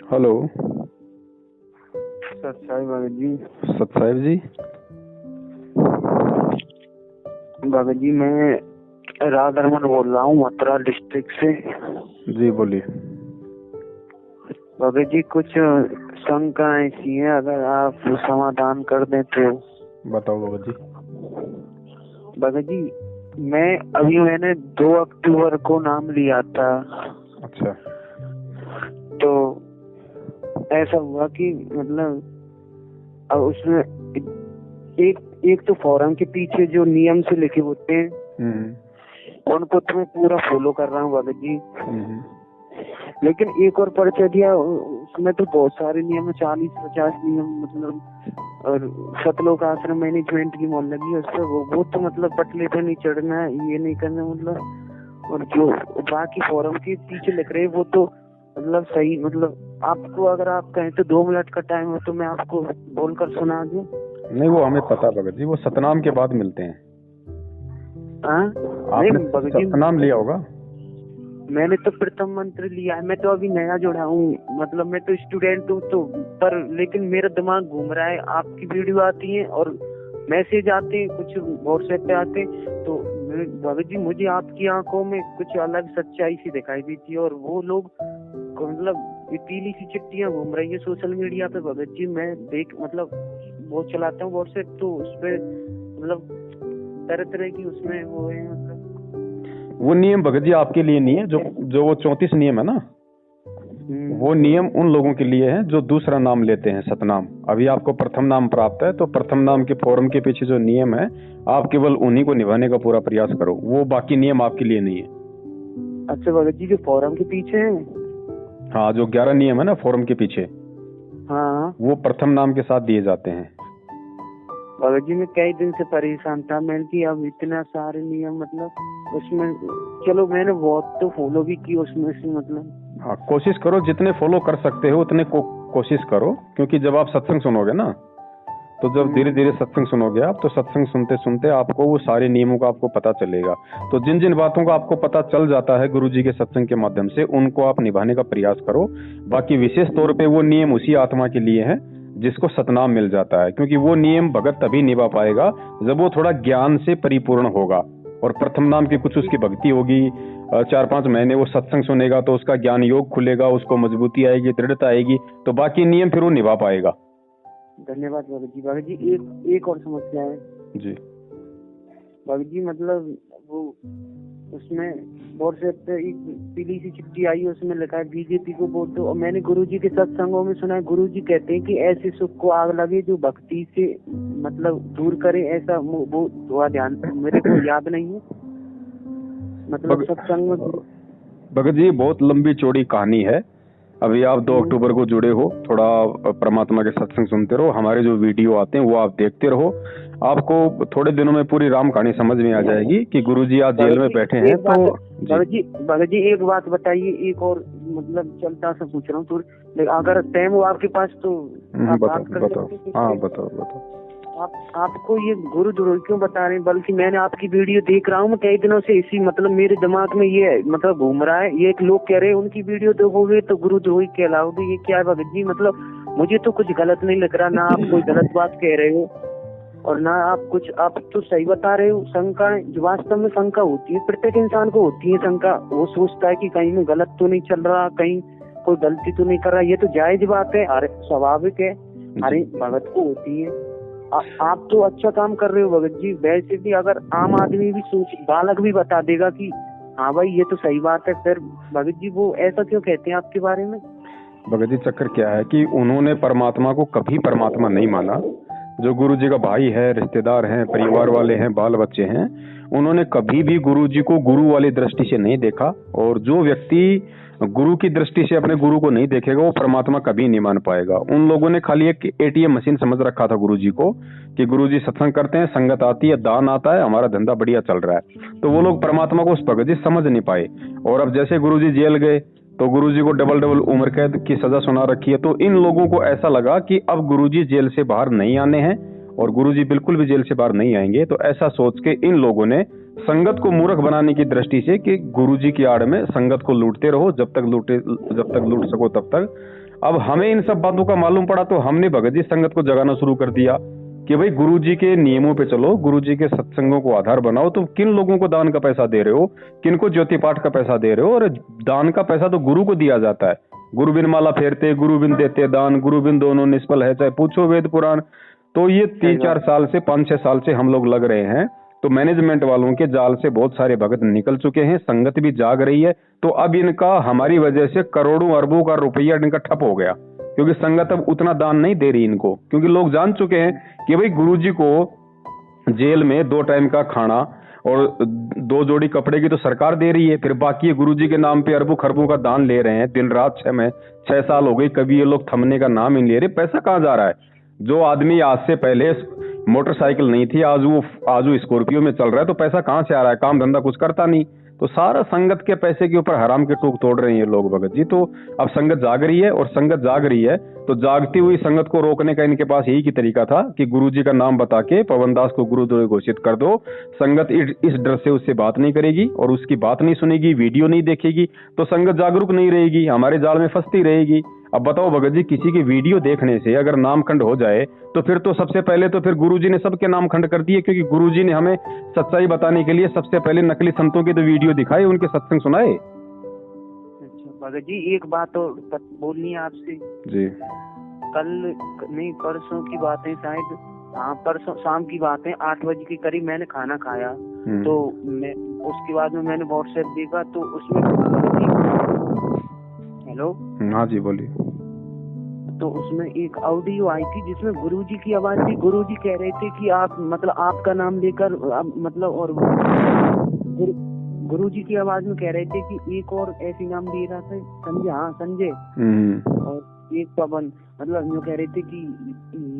Hello. सत साहिब भगत जी। सत साहिब जी। भगत जी मैं राधरमन बोल रहा हूँ मथुरा डिस्ट्रिक्ट से। जी बोलिए। भगत जी कुछ शंका ऐसी है, अगर आप समाधान कर दें तो। बताओ भगत जी। भगत जी मैंने 2 अक्टूबर को नाम लिया था। अच्छा। तो ऐसा हुआ कि मतलब अब उसमें एक तो फॉर्म के पीछे जो नियम से लिखे होते हैं उनको तो मैं पूरा फॉलो कर रहा हूँ भगत जी। लेकिन एक और पर्चा दिया, उसमें तो बहुत सारे नियम है, 40-50 नियम मतलब, और सतलोक आश्रम मैनेजमेंट की मोल लगी है उस पर। वो तो मतलब पटले पे नहीं चढ़ना है, ये नहीं करना मतलब। और जो बाकी फॉर्म के पीछे लिख रहे वो तो मतलब सही, मतलब आपको अगर आप कहें तो 2 मिनट का टाइम हो तो मैं आपको बोलकर सुना दूं। नहीं वो हमें पता भगत जी, वो सतनाम के बाद मिलते हैं। आपने सतनाम लिया होगा। मैंने तो प्रथम मंत्र लिया है, मैं तो अभी नया जुड़ा हूँ, मतलब मैं तो स्टूडेंट हूँ तो। पर लेकिन मेरा दिमाग घूम रहा है, आपकी वीडियो आती है और मैसेज आते हैं, कुछ व्हाट्सएप पे आते हैं, तो भगत जी मुझे आपकी आंखों में कुछ अलग सच्चाई सी दिखाई देती है। और वो लोग मतलब ये पीली सी चिट्ठियां घूम रही है सोशल मीडिया पे भगत जी। मैं मतलब वो चलाता हूँ व्हाट्सएप, तो उस पे मतलब तरह तरह की उसमें वो है मतलब। वो नियम भगत जी आपके लिए नहीं है, जो वो 34 नियम है ना, वो नियम उन लोगों के लिए है जो दूसरा नाम लेते हैं सतनाम। अभी आपको प्रथम नाम प्राप्त है, तो प्रथम नाम के फॉर्म के पीछे जो नियम है आप केवल उन्हीं को निभाने का पूरा प्रयास करो, वो बाकी नियम आपके लिए नहीं है। अच्छा भगत जी जो फॉर्म के पीछे है, हाँ जो 11 नियम है ना फॉर्म के पीछे, हाँ वो प्रथम नाम के साथ दिए जाते हैं। भगत जी मैं कई दिन से परेशान था, मैंने कि अब इतना सारे नियम मतलब उसमें, चलो मैंने बहुत तो फॉलो भी की उसमें से मतलब। हाँ कोशिश करो, जितने फॉलो कर सकते हो उतने कोशिश करो, क्योंकि जब आप सत्संग सुनोगे ना, तो जब धीरे धीरे सत्संग सुनोगे आप, तो सत्संग सुनते सुनते आपको वो सारे नियमों का आपको पता चलेगा। तो जिन जिन बातों का आपको पता चल जाता है गुरुजी के सत्संग के माध्यम से, उनको आप निभाने का प्रयास करो। बाकी विशेष तौर पे वो नियम उसी आत्मा के लिए है जिसको सतनाम मिल जाता है, क्योंकि वो नियम भगत तभी निभा पाएगा जब वो थोड़ा ज्ञान से परिपूर्ण होगा। और प्रथम नाम की कुछ उसकी भक्ति होगी, 4-5 महीने वो सत्संग सुनेगा तो उसका ज्ञान योग खुलेगा, उसको मजबूती आएगी, दृढ़ता आएगी, तो बाकी नियम फिर वो निभा पाएगा। धन्यवाद भगत जी। भगत जी एक और समस्या है जी भगत जी, मतलब वो उसमें व्हाट्सएप पे एक पीली सी चिट्ठी आई है, उसमें लिखा है बीजेपी को वोट दो। और मैंने गुरुजी के सत्संगों में सुना है, गुरुजी कहते हैं कि ऐसे सुख को आग लगे जो भक्ति से मतलब दूर करे, ऐसा वो थोड़ा ध्यान पे मेरे को याद नहीं है मतलब सत्संग में। भगत जी बहुत लंबी चौड़ी कहानी है। अभी आप 2 अक्टूबर को जुड़े हो, थोड़ा परमात्मा के सत्संग सुनते रहो, हमारे जो वीडियो आते हैं वो आप देखते रहो, आपको थोड़े दिनों में पूरी राम कहानी समझ में आ जाएगी कि गुरुजी आज जेल में बैठे हैं। तो भगत जी एक बात बताइए, एक और मतलब चलता सा पूछ रहा हूँ, तो अगर टाइम हो आपके पास तो आप बात कर सकते हैं। हाँ बताओ। आपको ये गुरुद्रोही क्यों बता रहे हैं? बल्कि मैंने आपकी वीडियो देख रहा हूँ मैं कई दिनों से, इसी मतलब मेरे दिमाग में ये मतलब घूम रहा है। ये एक लोग कह रहे हैं उनकी वीडियो देखोगे तो गुरुद्रोही कहलाओगे, ये क्या है भगत जी? मतलब मुझे तो कुछ गलत नहीं लग रहा, ना आप कोई गलत बात कह रहे हो और ना आप कुछ, आप तो सही बता रहे हो। शंका जो वास्तव में शंका होती है, प्रत्येक इंसान को होती है शंका। वो सोचता है कि कहीं में गलत तो नहीं चल रहा, कहीं कोई गलती तो नहीं कर रहा। ये तो जायज बात है, अरे स्वाभाविक है, अरे भगत को होती है। आप तो अच्छा काम कर रहे हो भगत जी। वैसे भी अगर आम आदमी भी बालक भी बता देगा कि हाँ भाई ये तो सही बात है, फिर भगत जी वो ऐसा क्यों कहते हैं आपके बारे में? भगत जी चक्कर क्या है कि उन्होंने परमात्मा को कभी परमात्मा नहीं माना। जो गुरु जी का भाई है, रिश्तेदार हैं, परिवार वाले हैं, बाल बच्चे हैं, उन्होंने कभी भी गुरु जी को गुरु वाली दृष्टि से नहीं देखा। और जो व्यक्ति गुरु की दृष्टि से अपने गुरु को नहीं देखेगा वो परमात्मा कभी नहीं मान पाएगा। उन लोगों ने खाली एक ATM मशीन समझ रखा था गुरु जी को, कि गुरु जी सत्संग करते हैं, संगत आती है, दान आता है, हमारा धंधा बढ़िया चल रहा है। तो वो लोग परमात्मा को उस भगत जी समझ नहीं पाए। और अब जैसे गुरु जी जेल गए तो गुरुजी को डबल उम्र कैद की सजा सुना रखी है। तो इन लोगों को ऐसा लगा कि अब गुरुजी जेल से बाहर नहीं आने हैं और गुरुजी बिल्कुल भी जेल से बाहर नहीं आएंगे। तो ऐसा सोच के इन लोगों ने संगत को मूर्ख बनाने की दृष्टि से कि गुरुजी की आड़ में संगत को लूटते रहो, जब तक लूट सको तब तक, अब हमें इन सब बातों का मालूम पड़ा तो हमने भगत जी संगत को जगाना शुरू कर दिया कि भाई गुरु जी के नियमों पे चलो, गुरु जी के सत्संगों को आधार बनाओ। तो किन लोगों को दान का पैसा दे रहे हो, किन को ज्योति पाठ का पैसा दे रहे हो? और दान का पैसा तो गुरु को दिया जाता है। गुरु बिन माला फेरते, गुरु बिन देते दान, गुरु बिन दोनों निष्फल है, चाहे पूछो वेद पुराण। तो ये 3-4 साल से 5-6 साल से हम लोग लग रहे हैं। तो मैनेजमेंट वालों के जाल से बहुत सारे भगत निकल चुके हैं, संगत भी जाग रही है। तो अब इनका हमारी वजह से करोड़ों अरबों का रुपया इनका ठप हो गया, क्योंकि संगत अब उतना दान नहीं दे रही इनको, क्योंकि लोग जान चुके हैं कि भाई गुरुजी को जेल में 2 टाइम का खाना और 2 जोड़ी कपड़े की तो सरकार दे रही है, फिर बाकी गुरुजी के नाम पे अरबों खरबों का दान ले रहे हैं दिन रात। 6 साल हो गई, कभी ये लोग थमने का नाम ही नहीं ले रहे। पैसा कहाँ जा रहा है? जो आदमी आज से पहले मोटरसाइकिल नहीं थी, आज वो स्कॉर्पियो में चल रहा है, तो पैसा कहाँ से आ रहा है? काम धंधा कुछ करता नहीं, तो सारा संगत के पैसे के ऊपर हराम के टूक तोड़ रहे हैं ये लोग भगत जी। तो अब संगत जाग रही है, और संगत जाग रही है तो जागती हुई संगत को रोकने का इनके पास यही की तरीका था कि गुरुजी का नाम बता के पवनदास को गुरुद्रोही घोषित कर दो। संगत इस डर से उससे बात नहीं करेगी और उसकी बात नहीं सुनेगी, वीडियो नहीं देखेगी, तो संगत जागरूक नहीं रहेगी, हमारे जाल में फंसती रहेगी। अब बताओ भगत जी, किसी की वीडियो देखने से अगर नामखंड हो जाए तो फिर तो सबसे पहले तो फिर गुरुजी ने सबके नामखंड कर दिए, क्योंकि गुरुजी ने हमें सच्चाई बताने के लिए सबसे पहले नकली संतों के तो वीडियो दिखाए, उनके सत्संग सुनाए। अच्छा भगत जी, एक बात और बोलनी है आपसे जी। कल नहीं परसों की बात है शायद, हाँ परसों शाम की बात है, 8 बजे के करीब मैंने खाना खाया। तो मैं उसके बाद में मैंने व्हाट्सएप देखा तो उसमें, हेलो हाँ जी बोलिए। तो उसमें एक ऑडियो आई थी जिसमें गुरुजी की आवाज थी। गुरुजी कह रहे थे कि आप मतलब आपका नाम लेकर मतलब, और गुरुजी की आवाज में कह रहे थे कि एक और ऐसी नाम दे रहा था संजय, हाँ संजय, और एक पवन, मतलब जो कह रहे थे कि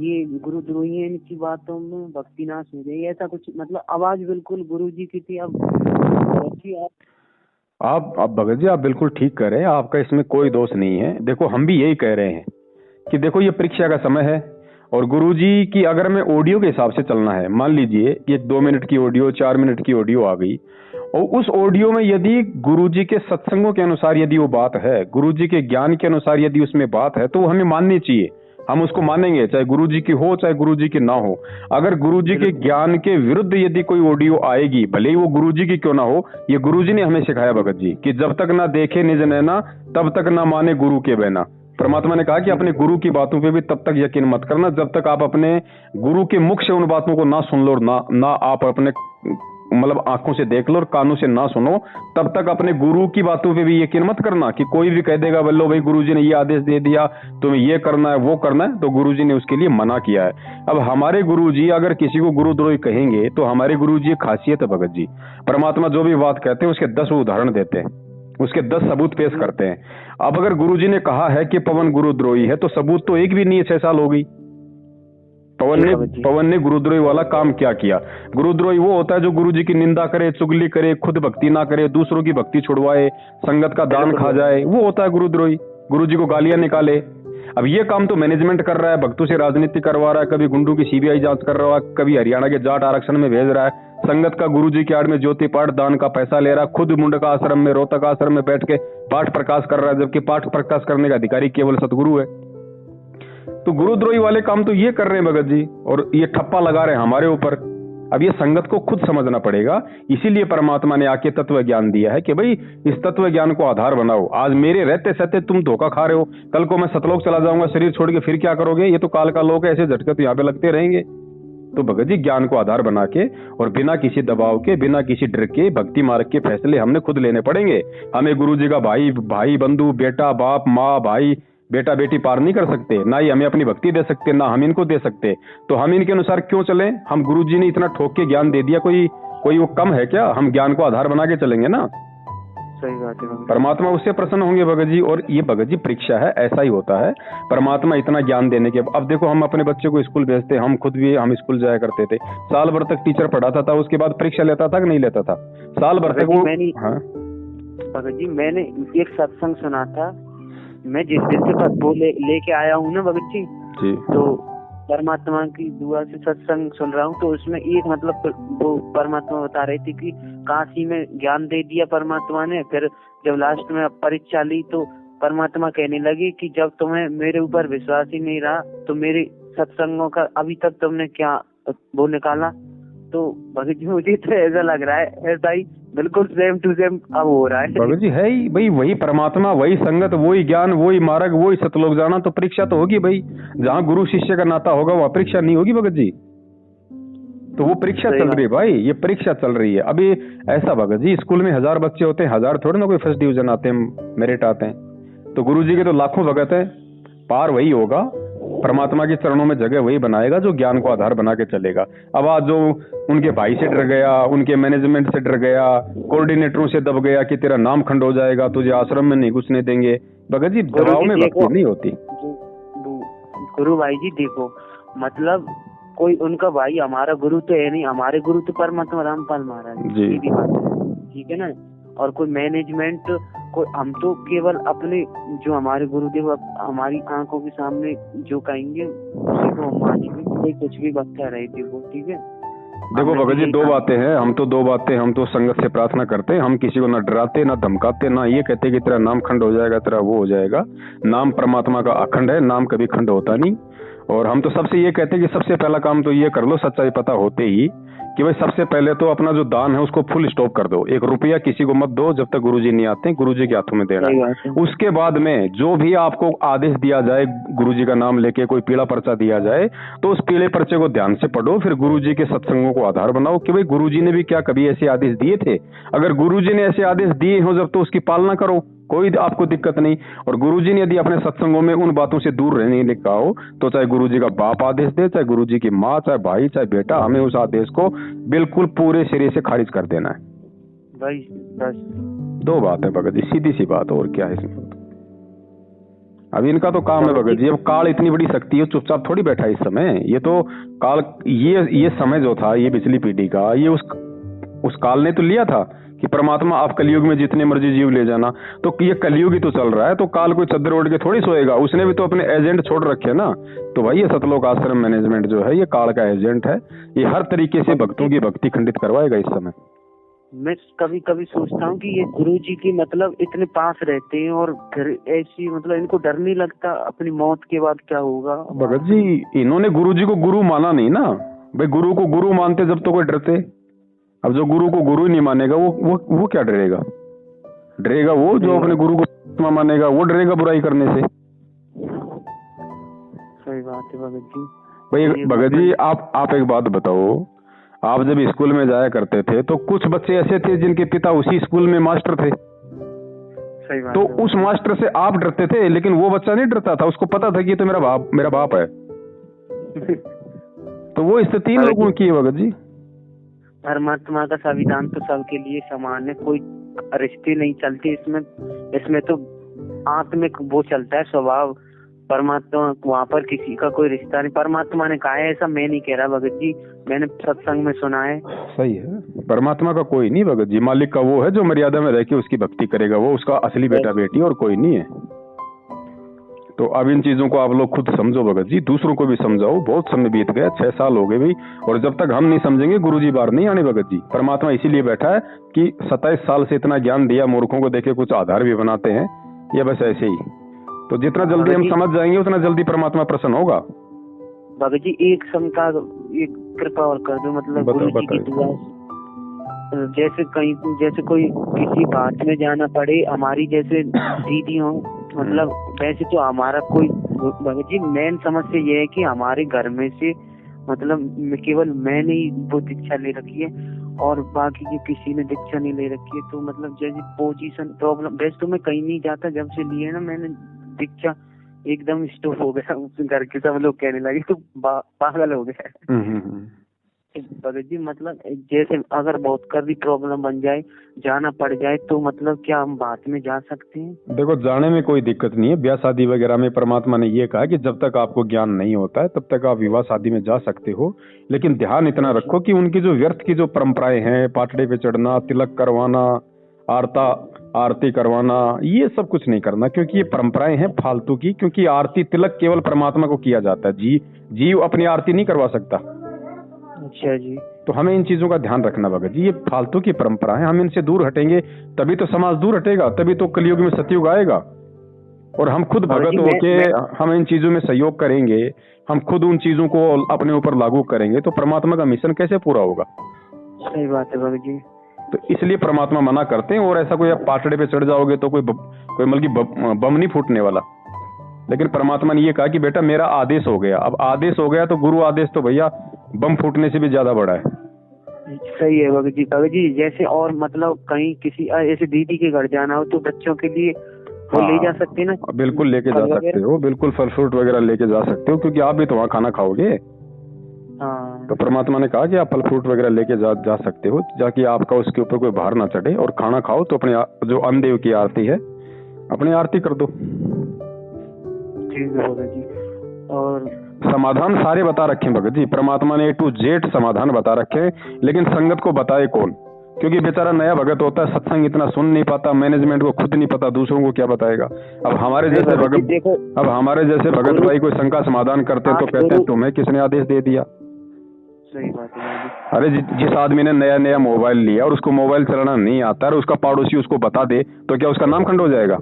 ये गुरुद्रोही है, इनकी बातों में भक्ति नाश हो जाए, ऐसा कुछ, मतलब आवाज बिल्कुल गुरुजी की थी। अब आप भगत जी आप बिल्कुल ठीक कह रहे हैं, आपका इसमें कोई दोष नहीं है। देखो हम भी यही कह रहे हैं कि देखो ये परीक्षा का समय है, और गुरुजी की अगर हमें ऑडियो के हिसाब से चलना है, मान लीजिए कि 2 मिनट की ऑडियो, 4 मिनट की ऑडियो आ गई, और उस ऑडियो में यदि गुरुजी के सत्संगों के अनुसार यदि वो बात है, गुरुजी के ज्ञान के अनुसार यदि उसमें बात है, तो वो हमें माननी चाहिए, हम उसको मानेंगे, चाहे गुरुजी की हो चाहे गुरुजी की ना हो। अगर गुरुजी के ज्ञान के विरुद्ध यदि कोई ऑडियो आएगी, भले ही वो गुरुजी की क्यों ना हो, ये गुरुजी ने हमें सिखाया भगत जी कि जब तक ना देखे निज नैना तब तक ना माने गुरु के बहना। परमात्मा ने कहा कि अपने गुरु की बातों पे भी तब तक यकीन मत करना जब तक आप अपने गुरु के मुख से उन बातों को ना सुन लो, और ना आप अपने मतलब आंखों से देख लो और कानों से ना सुनो, तब तक अपने गुरु की बातों पे भी यकीन मत करना कि कोई भी कह देगा बल्लो भाई गुरुजी ने ये आदेश दे दिया तुम्हें ये करना है वो करना है, तो गुरुजी ने उसके लिए मना किया है। अब हमारे गुरुजी अगर किसी को गुरुद्रोही कहेंगे तो हमारे गुरुजी एक खासियत है भगत जी, परमात्मा जो भी बात कहते हैं उसके 10 उदाहरण देते हैं, उसके 10 सबूत पेश करते हैं। अब अगर गुरुजी ने कहा है कि पवन गुरुद्रोही है, तो सबूत तो एक भी नहीं है। 6 साल हो गई, पवन ने गुरुद्रोही वाला काम क्या किया? गुरुद्रोही वो होता है जो गुरुजी की निंदा करे, चुगली करे, खुद भक्ति ना करे, दूसरों की भक्ति छुड़वाए, संगत का दान खा जाए, वो होता है गुरुद्रोही, गुरुजी को गालियां निकाले। अब ये काम तो मैनेजमेंट कर रहा है, भक्तों से राजनीति करवा रहा है, कभी गुंडों की सीबीआई जांच कर रहा है, कभी हरियाणा के जाट आरक्षण में भेज रहा है, संगत का गुरुजी की आड़ में ज्योति पाठ दान का पैसा ले रहा है, खुद मुंडका आश्रम में, रोहतक आश्रम में बैठ के पाठ प्रकाश कर रहा है, जबकि पाठ प्रकाश करने का अधिकारी केवल सतगुरु है। तो गुरुद्रोही वाले काम तो ये कर रहे हैं भगत जी, और ये ठप्पा लगा रहे हैं हमारे ऊपर। अब ये संगत को खुद समझना पड़ेगा, इसीलिए परमात्मा ने आके तत्व ज्ञान दिया है कि भाई इस तत्व ज्ञान को आधार बनाओ। आज मेरे रहते सहते तुम धोखा खा रहे हो, कल को मैं सतलोक चला जाऊंगा शरीर छोड़ के, फिर क्या करोगे? ये तो काल का लोक है, ऐसे झटके तो यहाँ पे लगते रहेंगे। तो भगत जी ज्ञान को आधार बना के और बिना किसी दबाव के, बिना किसी डर के भक्ति मार्ग के फैसले हमने खुद लेने पड़ेंगे। हमें गुरु जी का भाई बंधु, बेटा बाप, माँ भाई, बेटा बेटी पार नहीं कर सकते, ना ही हमें अपनी भक्ति दे सकते, ना हम इनको दे सकते। तो हम इनके अनुसार क्यों चलें? हम गुरुजी ने इतना ठोक के ज्ञान दे दिया, कोई वो कम है क्या? हम ज्ञान को आधार बना के चलेंगे ना। सही बात है, परमात्मा उससे प्रसन्न होंगे भगत जी। और ये भगत जी परीक्षा है, ऐसा ही होता है। परमात्मा इतना ज्ञान देने के अब देखो, हम अपने बच्चे को स्कूल भेजते, हम खुद भी हम स्कूल जाया करते थे, साल भर तक टीचर पढ़ाता था, उसके बाद परीक्षा लेता था कि नहीं लेता था? साल भर तक वो। हाँ भगत जी मैंने एक सत्संग सुना था, मैं जिस दिन से वो लेके आया हूँ ना भगत जी, तो परमात्मा की दुआ से सत्संग सुन रहा हूँ, तो उसमें एक मतलब वो परमात्मा बता रही थी कि काशी में ज्ञान दे दिया परमात्मा ने, फिर जब लास्ट में परीक्षा ली तो परमात्मा कहने लगे कि जब तुम्हें मेरे ऊपर विश्वास ही नहीं रहा तो मेरे सत्संगों का अभी तक तुमने क्या वो निकाला। तो भगत जी मुझे तो ऐसा लग रहा है ऐसा ही बिल्कुल सेम टू सेम अब हो रहा है। भगत जी है ही भाई, वही परमात्मा, वही संगत, वही ज्ञान, वही मार्ग, वही सतलोक जाना। तो परीक्षा तो होगी भाई, जहाँ गुरु शिष्य का नाता होगा वहाँ परीक्षा नहीं होगी भगत जी। तो वो परीक्षा चल रही है भाई, ये परीक्षा चल रही है अभी। ऐसा भगत जी, स्कूल में 1000 बच्चे होते हैं, 1000 थोड़े ना कोई फर्स्ट डिवीजन आते हैं, मेरिट आते हैं। तो गुरु जी के तो लाखों भगत हैं, पार वही होगा, परमात्मा के चरणों में जगह वही बनाएगा जो ज्ञान को आधार बना के चलेगा। अब आज जो उनके भाई से डर गया, उनके मैनेजमेंट से डर गया, कोऑर्डिनेटरों से दब गया कि तेरा नाम खंड हो जाएगा, तुझे आश्रम में नहीं घुसने देंगे, भगत जी दबाव में भक्ति नहीं होती। गुरु भाई जी देखो, मतलब कोई उनका भाई हमारा गुरु तो है नहीं, हमारे गुरु तो परमात्मा रामपाल महाराज जी, ठीक है ना। और कोई मैनेजमेंट कोई, हम तो केवल अपने जो हमारे गुरुदेव हमारी आंखों के सामने जो कहेंगे उसी को हम मानेंगे, कोई कुछ भी बता रहे थे वो, ठीक है। देखो भगत जी, 2 बातें हैं, हम तो संगत से प्रार्थना करते हैं, हम किसी को ना डराते ना धमकाते, ना ये कहते कि तेरा नाम खंड हो जाएगा, तेरा वो हो जाएगा। नाम परमात्मा का अखंड है, नाम कभी खंड होता नहीं। और हम तो सबसे ये कहते हैं कि सबसे पहला काम तो ये कर लो, सच्चाई पता होते ही, कि भाई सबसे पहले तो अपना जो दान है उसको फुल स्टॉप कर दो। 1 रुपया किसी को मत दो जब तक गुरुजी नहीं आते, गुरुजी के हाथों में देना है। उसके बाद में जो भी आपको आदेश दिया जाए, गुरुजी का नाम लेके कोई पीला पर्चा दिया जाए, तो उस पीले पर्चे को ध्यान से पढ़ो, फिर गुरुजी के सत्संगों को आधार बनाओ कि भाई गुरुजी ने भी क्या कभी ऐसे आदेश दिए थे। अगर गुरुजी ने ऐसे आदेश दिए हो जब, तो उसकी पालना करो, कोई आपको दिक्कत नहीं। और गुरुजी ने यदि अपने सत्संगों में उन बातों से दूर रहने ने कहा हो, तो चाहे गुरुजी का बाप आदेश दे, चाहे गुरुजी की माँ, चाहे भाई, चाहे बेटा, हमें उस आदेश को बिल्कुल पूरे सिरे से खारिज कर देना है। बस 2 बात है भगत जी, सीधी सी बात, और क्या है इसमें। अब इनका तो काम है भगत जी, अब काल इतनी बड़ी शक्ति है, चुपचाप थोड़ी बैठा है इस समय। ये तो काल, ये समय जो था, ये पिछली पीढ़ी का, ये उस काल ने तो लिया था कि परमात्मा आप कलयुग में जितने मर्जी जीव ले जाना। तो ये कलयुग ही तो चल रहा है, तो काल कोई चद्दर ओढ़ के थोड़ी सोएगा, उसने भी तो अपने एजेंट छोड़ रखे ना। तो भाई ये सतलोक आश्रम मैनेजमेंट जो है, ये काल का एजेंट है, ये हर तरीके से भक्तों की भक्ति खंडित करवाएगा इस समय। मैं कभी कभी सोचता हूँ कि ये गुरुजी की मतलब इतने पास रहते हैं और ऐसी मतलब इनको डर नहीं लगता अपनी मौत के बाद क्या होगा। भगत जी, इन्होंने गुरुजी को गुरु माना नहीं ना भाई, गुरु को गुरु मानते जब तो कोई डरते। अब जो गुरु को गुरु नहीं मानेगा वो क्या डरेगा? डरेगा वो जो अपने गुरु को मानेगा, वो डरेगा बुराई करने से। सही बात है भगत जी। भाई भगत जी, आप एक बात बताओ, आप जब स्कूल में जाया करते थे तो कुछ बच्चे ऐसे थे जिनके पिता उसी स्कूल में मास्टर थे। सही बात तो उस मास्टर से आप डरते थे, लेकिन वो बच्चा नहीं डरता था, उसको पता था कि ये तो मेरा बाप है। तो वो स्थिति इन लोगों की है भगत जी। परमात्मा का संविधान तो सबके लिए समान है, कोई रिश्ते नहीं चलते इसमें तो आत्मिक वो चलता है स्वभाव। परमात्मा वहाँ पर किसी का कोई रिश्ता नहीं, परमात्मा ने कहा है ऐसा, मैं नहीं कह रहा भगत जी, मैंने सत्संग में सुना है। सही है, परमात्मा का कोई नहीं भगत जी, मालिक का वो है जो मर्यादा में रह के उसकी भक्ति करेगा, वो उसका असली बेटा बेटी और कोई नहीं है। तो अब इन चीजों को आप लोग खुद समझो भगत जी, दूसरों को भी समझाओ। बहुत समय बीत गया, 6 साल हो गए भाई, और जब तक हम नहीं समझेंगे गुरुजी बाहर नहीं आने भगत जी। परमात्मा इसीलिए बैठा है कि 27 साल से इतना ज्ञान दिया, मूर्खों को देखे कुछ आधार भी बनाते हैं, ये बस ऐसे ही। तो जितना जल्दी हम समझ जाएंगे उतना जल्दी परमात्मा प्रसन्न होगा। भगत जी एक कृपा और कर दो, मतलब गुरुजी की दुआ, जैसे कोई किसी बात में जाना पड़े, हमारी जैसे दीदी हो, मतलब वैसे तो हमारा कोई भगत जी मेन समस्या ये है कि हमारे घर में से मतलब केवल मैंने ही वो दीक्षा ले रखी है और बाकी की किसी ने दीक्षा नहीं ले रखी है। तो मतलब जैसे पोजीशन प्रॉब्लम, वैसे तो मैं कहीं नहीं जाता, जब से लिए ना मैंने दीक्षा एकदम स्टॉप हो गया, घर के सब लोग कहने लगे तो पागल हो गया। भगत जी मतलब जैसे अगर बहुत कर भी प्रॉब्लम बन जाए, जाना पड़ जाए, तो मतलब क्या हम बात में जा सकते हैं? देखो जाने में कोई दिक्कत नहीं है, ब्याह शादी वगैरह में परमात्मा ने ये कहा कि जब तक आपको ज्ञान नहीं होता है तब तक आप विवाह शादी में जा सकते हो। लेकिन ध्यान इतना रखो कि उनकी जो व्यर्थ की जो परंपराएं हैं, पाटड़े पे चढ़ना, तिलक करवाना, आरती करवाना, ये सब कुछ नहीं करना, क्योंकि ये परंपराएं हैं फालतू की। क्योंकि आरती तिलक केवल परमात्मा को किया जाता है, जीव अपनी आरती नहीं करवा सकता। अच्छा जी। तो हमें इन चीजों का ध्यान रखना भगत जी, ये फालतू की परंपरा है, हम इनसे दूर हटेंगे तभी तो समाज दूर हटेगा, तभी तो कलयुग में सतयुग आएगा। और हम खुद भगत होके हम इन चीजों में सहयोग करेंगे, हम खुद उन चीजों को अपने ऊपर लागू करेंगे तो परमात्मा का मिशन कैसे पूरा होगा? सही बात है भगत जी। तो इसलिए परमात्मा मना करते हैं। और ऐसा कोई आप पाटड़े पे चढ़ जाओगे तो कोई बल्कि बम नहीं फूटने वाला। लेकिन परमात्मा ने ये कहा कि बेटा मेरा आदेश हो गया। अब आदेश हो गया तो गुरु आदेश तो भैया बम फूटने से भी ज्यादा बड़ा है। सही है भगत जी। भगत जी जैसे और मतलब कहीं किसी ऐसे दीदी के घर जाना हो तो बच्चों के लिए वो ले जा सकते हैं ना? बिल्कुल लेके जा सकते हो, बिल्कुल फल फ्रूट वगैरह लेके जा सकते हो, क्योंकि आप भी तो वहाँ खाना खाओगे। हाँ। तो परमात्मा ने कहा कि आप फल फ्रूट वगैरह लेके जा सकते हो, जाकि आपका उसके ऊपर कोई भार ना चढ़े। और खाना खाओ तो अपने जो अन्नदेव की आरती है अपनी आरती कर दो। ठीक है भगत जी। और समाधान सारे बता रखे भगत जी, परमात्मा ने A to Z समाधान बता रखे, लेकिन संगत को बताए कौन? क्योंकि बेचारा नया भगत होता है, सत्संग इतना सुन नहीं पाता, मैनेजमेंट को खुद नहीं पता, दूसरों को क्या बताएगा? अब हमारे जैसे भगत भाई कोई शंका समाधान करते तो कहते तुम्हें किसने आदेश दे दिया? सही बात है। अरे जिस आदमी ने नया नया मोबाइल लिया और उसको मोबाइल चलाना नहीं आता और उसका पड़ोसी उसको बता दे तो क्या उसका नाम खंड हो जाएगा?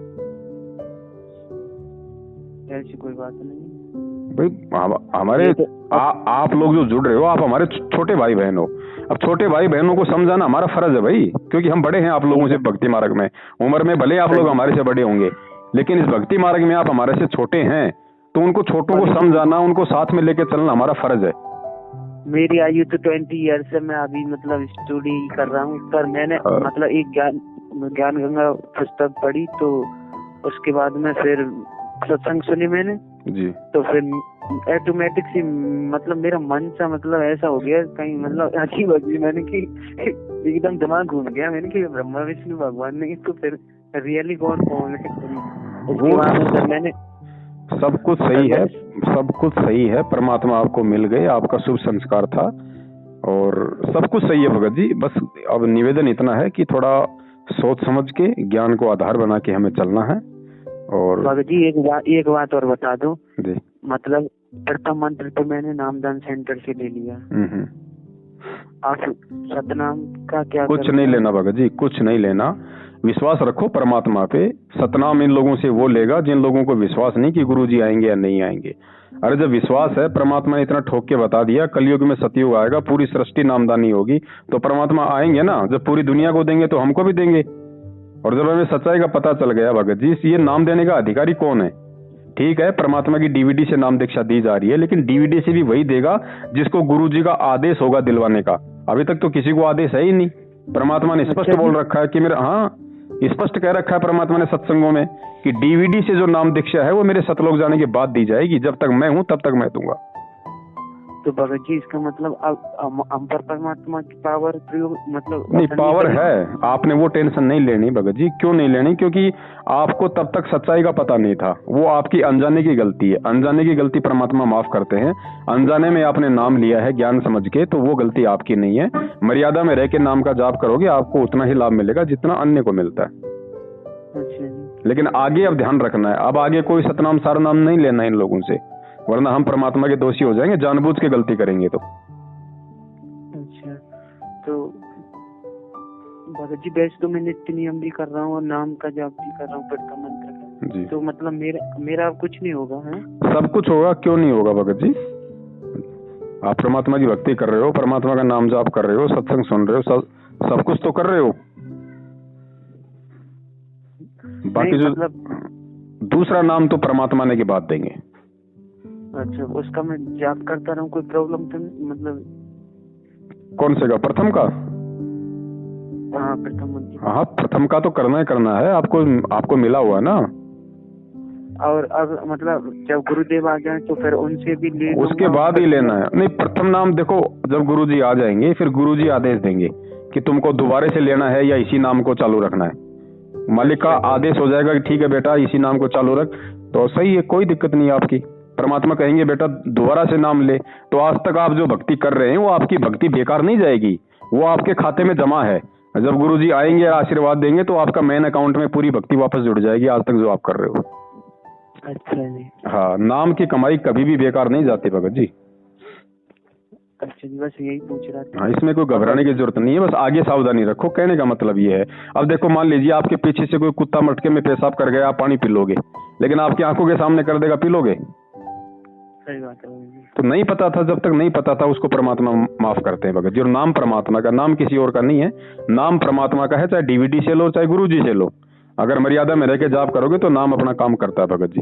ऐसी कोई बात नहीं भाई। हमारे आप लोग जो जुड़ रहे हो, आप हमारे छोटे भाई बहन हो। अब छोटे भाई बहनों को समझाना हमारा फर्ज है भाई, क्योंकि हम बड़े हैं आप लोगों से भक्ति मार्ग में। उम्र में भले आप लोग हमारे से बड़े होंगे, लेकिन इस भक्ति मार्ग में आप हमारे से छोटे हैं, तो उनको छोटों को समझाना, उनको साथ में लेके चलना हमारा फर्ज है। मेरी आयु तो 20 ईयर्स से मैं अभी मतलब स्टडी कर रहा हूँ, पर मैंने मतलब एक ज्ञान गंगा पुस्तक पढ़ी, तो उसके बाद में फिर सत्संग सुनी मैंने जी। तो फिर ऑटोमेटिक सी मतलब मेरा मन सा मतलब ऐसा हो गया कहीं मतलब अजीब अजीब, मैंने कि एकदम दिमाग घूम गया। मैंने कि ब्रह्मा विष्णु भगवान नहीं तो फिर रियली गॉड कौन है? उसके बाद मैंने सब कुछ सही है, सब कुछ सही है, परमात्मा आपको मिल गए, आपका शुभ संस्कार था और सब कुछ सही है भगत जी। बस अब निवेदन इतना है कि थोड़ा सोच समझ के ज्ञान को आधार बना के हमें चलना है। और भगत जी एक बात और बता दो जी। मतलब प्रथम मंत्र तो मैंने नामदान सेंटर से ले लिया। आप सतनाम का क्या? कुछ नहीं लेना भगत जी, कुछ नहीं लेना। विश्वास रखो परमात्मा पे। सतनाम इन लोगों से वो लेगा जिन लोगों को विश्वास नहीं कि गुरुजी आएंगे या नहीं आएंगे। अरे जब विश्वास है, परमात्मा ने इतना ठोक के बता दिया कलयुग में सतयुग आएगा, पूरी सृष्टि नामदानी होगी, तो परमात्मा आएंगे ना। जब पूरी दुनिया को देंगे तो हमको भी देंगे। और जब हमें सच्चाई का पता चल गया भगत जी, ये नाम देने का अधिकारी कौन है? ठीक है, परमात्मा की डीवीडी से नाम दीक्षा दी जा रही है, लेकिन डीवीडी से भी वही देगा जिसको गुरुजी का आदेश होगा दिलवाने का। अभी तक तो किसी को आदेश है ही नहीं। परमात्मा ने स्पष्ट बोल रखा है कि मेरा, हाँ स्पष्ट कह रखा है परमात्मा ने सत्संगों में कि डीवीडी से जो नाम दीक्षा है वो मेरे सतलोक जाने के बाद दी जाएगी। जब तक मैं हूं तब तक मैं दूंगा। तो भगत जी इसका मतलब हम पर परमात्मा की पावर प्रयोग मतलब नहीं, पावर है। आपने वो टेंशन नहीं लेनी भगत जी। क्यों नहीं लेनी? क्योंकि आपको तब तक सच्चाई का पता नहीं था। वो आपकी अनजाने की गलती है। अनजाने की गलती परमात्मा माफ करते हैं। अनजाने में आपने नाम लिया है ज्ञान समझ के, तो वो गलती आपकी नहीं है। मर्यादा में रह के नाम का जाप करोगे, आपको उतना ही लाभ मिलेगा जितना अन्य को मिलता है। लेकिन आगे अब ध्यान रखना है, अब आगे कोई सतनाम सारनाम नहीं लेना इन लोगों से, वरना हम परमात्मा के दोषी हो जाएंगे, जानबूझ के गलती करेंगे तो। अच्छा, तो भगत जी वैसे तो मैं नित्य नियम भी कर रहा हूँ और नाम का जाप भी कर रहा हूँ, प्रथम मंत्र का जी। तो मतलब मेरा कुछ नहीं होगा? है सब कुछ होगा, क्यों नहीं होगा भगत जी? आप परमात्मा की भक्ति कर रहे हो, परमात्मा का नाम जाप कर रहे हो, सत्संग सुन रहे हो, सब कुछ तो कर रहे हो। बाकी जो मतलब दूसरा नाम तो परमात्मा ने की बात देंगे। अच्छा, उसका मैं जाप करता रहूं, कोई प्रॉब्लम तो मतलब? कौन से का? प्रथम का? हाँ प्रथम मंत्र। हाँ प्रथम का तो करना ही करना है, आपको मिला हुआ ना। और अब मतलब जब गुरुदेव आ जाए तो फिर उनसे भी ले, उसके बाद ही लेना है। नहीं, प्रथम नाम देखो, जब गुरुजी आ जाएंगे फिर गुरुजी आदेश देंगे कि तुमको दोबारा से लेना है या इसी नाम को चालू रखना है। मालिक का आदेश हो जाएगा कि ठीक है बेटा इसी नाम को चालू रख, तो सही है, कोई दिक्कत नहीं है आपकी। परमात्मा कहेंगे बेटा दोबारा से नाम ले, तो आज तक आप जो भक्ति कर रहे हैं वो आपकी भक्ति बेकार नहीं जाएगी, वो आपके खाते में जमा है। जब गुरुजी आएंगे आशीर्वाद देंगे तो आपका मेन अकाउंट में पूरी भक्ति वापस जुड़ जाएगी आज तक जो आप कर रहे हो। अच्छा जी। हाँ, नाम की कमाई कभी भी बेकार नहीं जाती भगत जी। अच्छा जी, बस यही पूछ रहा था। हाँ, इसमें कोई घबराने की जरूरत नहीं है, बस आगे सावधानी रखो, कहने का मतलब ये है। अब देखो, मान लीजिए आपके पीछे से कोई कुत्ता मटके में पेशाब कर गया, आप पानी पी लोगे, लेकिन आपकी आंखों के सामने कर देगा, पी लोगे? सही बात है भगत जी। तो नहीं पता था, जब तक नहीं पता था उसको परमात्मा माफ करते हैं भगत जी। और नाम परमात्मा का, नाम किसी और का नहीं है, नाम परमात्मा का है, चाहे डीवीडी से लो चाहे गुरु जी से लो। अगर मर्यादा में रह के जाप करोगे तो नाम अपना काम करता है भगत जी।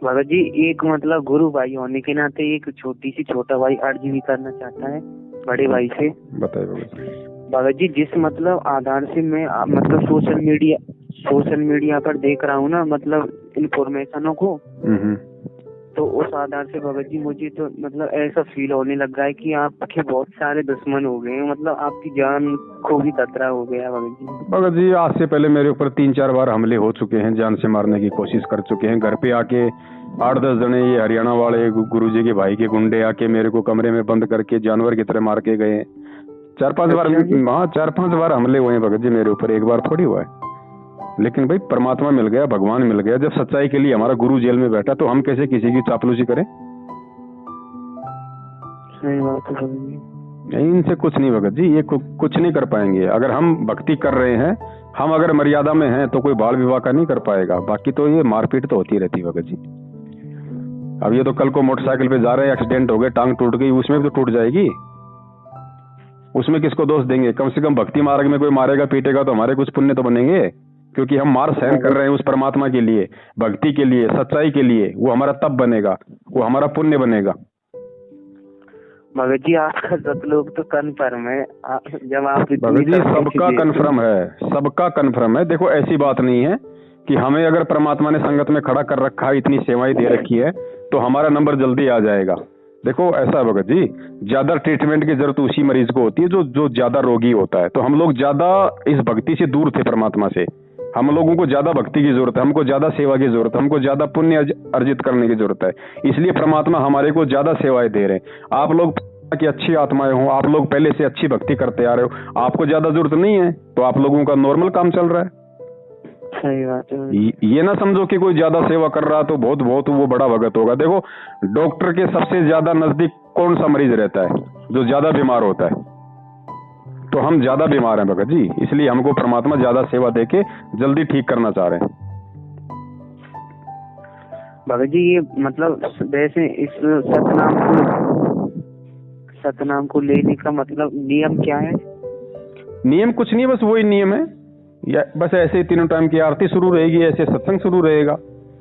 भगत जी, एक मतलब गुरु भाई होने के नाते एक छोटा भाई अर्ज भी करना चाहता है बड़े भाई से। बताइए भगत जी। भगत जी, जिस मतलब आधार से मैं मतलब सोशल मीडिया पर देख रहा हूँ ना, मतलब इन्फॉर्मेशनों को, तो उस आधार से भगत जी मुझे तो मतलब ऐसा फील होने लग रहा है कि आपके बहुत सारे दुश्मन हो गए हैं, मतलब आपकी जान को भी खतरा हो गया भगत जी। भगत जी, आज से पहले मेरे ऊपर 3-4 बार हमले हो चुके हैं, जान से मारने की कोशिश कर चुके हैं। घर पे आके 8-10 जने ये हरियाणा वाले गुरुजी के भाई के गुंडे आके मेरे को कमरे में बंद करके जानवर की तरह मार के गए। 4-5 बार, हाँ 4-5 बार हमले हुए हैं भगत जी मेरे ऊपर, एक बार थोड़ी हुआ है। लेकिन भाई परमात्मा मिल गया, भगवान मिल गया। जब सच्चाई के लिए हमारा गुरु जेल में बैठा तो हम कैसे किसी की चापलूसी करें? सही बात है भगत जी। नहीं, इनसे कुछ नहीं भगत जी, ये कुछ नहीं कर पाएंगे। अगर हम भक्ति कर रहे हैं, हम अगर मर्यादा में हैं, तो कोई बाल विवाह का नहीं कर पाएगा। बाकी तो ये मारपीट तो होती रहती भगत जी। अब ये तो कल को मोटरसाइकिल पे जा रहे हैं, एक्सीडेंट हो गए, टांग टूट गई, उसमें भी तो टूट जाएगी। उसमें किसको दोष देंगे? कम से कम भक्ति मार्ग में कोई मारेगा पीटेगा तो हमारे कुछ पुण्य तो बनेंगे, क्योंकि हम मार सहन कर रहे हैं उस परमात्मा के लिए, भक्ति के लिए, सच्चाई के लिए। वो हमारा तप बनेगा, वो हमारा पुण्य बनेगा। भगत जी, आपका सतलोक तो कन्फर्म है। जब आप भगत जी, सबका कन्फर्म है, सबका कन्फर्म है। देखो, ऐसी बात नहीं है कि हमें अगर परमात्मा ने संगत में खड़ा कर रखा है, इतनी सेवाएं दे रखी है, तो हमारा नंबर जल्दी आ जाएगा। देखो ऐसा है भगत जी, ज्यादा ट्रीटमेंट की जरूरत उसी मरीज को होती है जो ज्यादा रोगी होता है। तो हम लोग ज्यादा इस भक्ति से दूर थे परमात्मा से। हम लोगों को ज्यादा भक्ति की जरूरत है, हमको ज्यादा सेवा की जरूरत है, हमको ज्यादा पुण्य अर्जित करने की जरूरत है। इसलिए परमात्मा हमारे को ज्यादा सेवाएं दे रहे हैं। आप लोग की अच्छी आत्माएं हो, आप लोग पहले से अच्छी भक्ति करते आ रहे हो, आपको ज्यादा जरूरत नहीं है, तो आप लोगों का नॉर्मल काम चल रहा है। सही बात है। ये ना समझो कि कोई ज्यादा सेवा कर रहा तो बहुत वो बड़ा भगत होगा। देखो, डॉक्टर के सबसे ज्यादा नजदीक कौन सा मरीज रहता है? जो ज्यादा बीमार होता है। तो हम ज्यादा बीमार हैं भगत जी, इसलिए हमको परमात्मा ज्यादा सेवा देके जल्दी ठीक करना चाह रहे हैं। भगत जी, ये मतलब वैसे इस सतनाम को लेने का मतलब नियम क्या है? नियम कुछ नहीं, बस वही नियम है। या बस ऐसे 3 टाइम की आरती शुरू रहेगी, ऐसे सत्संग शुरू रहेगा,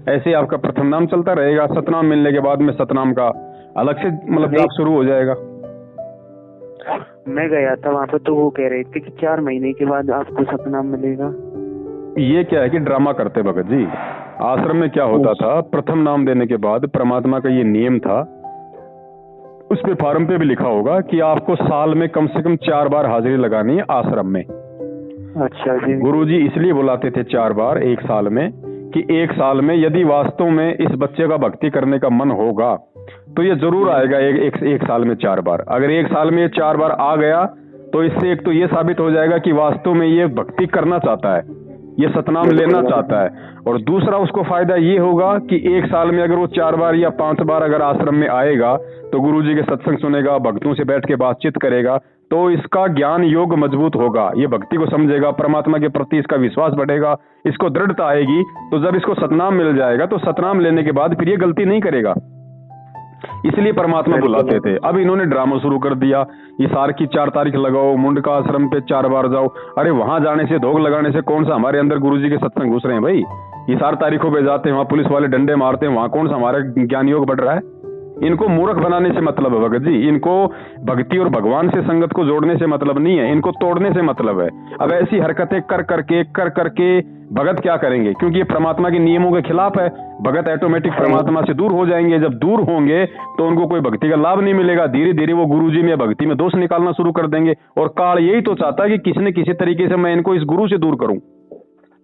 ऐसे आपका प्रथम नाम चलता रहेगा। सतनाम मिलने के बाद में सतनाम का अलग से मतलब जाप शुरू हो जाएगा। मैं गया था वहाँ पे, तो वो कह रहे थे कि 4 महीने के बाद आपको सतनाम मिलेगा। ये क्या है कि ड्रामा करते भगत जी। आश्रम में क्या होता था, प्रथम नाम देने के बाद परमात्मा का ये नियम था, उस पे फार्म पे भी लिखा होगा कि आपको साल में कम से कम 4 बार हाजिरी लगानी है आश्रम में। अच्छा जी। गुरुजी इसलिए बुलाते थे 4 बार एक साल में, कि एक साल में यदि वास्तव में इस बच्चे का भक्ति करने का मन होगा तो ये जरूर आएगा एक साल में 4 बार। अगर एक साल में ये 4 बार आ गया तो इससे एक तो ये साबित हो जाएगा कि वास्तव में ये भक्ति करना चाहता है, ये सतनाम लेना चाहता है। और दूसरा उसको फायदा ये होगा कि एक साल में अगर वो 4 बार या 5 बार अगर आश्रम में आएगा तो गुरुजी के सत्संग सुनेगा, भक्तों से बैठ के बातचीत करेगा, तो इसका ज्ञान योग मजबूत होगा, ये भक्ति को समझेगा, परमात्मा के प्रति इसका विश्वास बढ़ेगा, इसको दृढ़ता आएगी। तो जब इसको सतनाम मिल जाएगा तो सतनाम लेने के बाद फिर ये गलती नहीं करेगा। इसलिए परमात्मा बुलाते थे। अब इन्होंने ड्रामा शुरू कर दिया, इसार की 4 तारीख लगाओ, मुंडका आश्रम पे 4 बार जाओ। अरे वहां जाने से, धोख लगाने से कौन सा हमारे अंदर गुरुजी के सत्संग घुस रहे हैं भाई? इसार तारीखों पे जाते हैं, वहां पुलिस वाले डंडे मारते हैं, वहां कौन सा हमारा ज्ञान योग बढ़ रहा है? इनको मूर्ख बनाने से मतलब है भगत जी, इनको भक्ति और भगवान से संगत को जोड़ने से मतलब नहीं है, इनको तोड़ने से मतलब है। अब ऐसी हरकतें कर करके भगत क्या करेंगे? क्योंकि ये परमात्मा के नियमों के खिलाफ है। भगत ऑटोमेटिक परमात्मा से दूर हो जाएंगे। जब दूर होंगे तो उनको कोई भक्ति का लाभ नहीं मिलेगा। धीरे धीरे वो गुरुजी में भक्ति में दोष निकालना शुरू कर देंगे। और काल यही तो चाहता है कि किसी न किसी तरीके से मैं इनको इस गुरु से दूर करूं।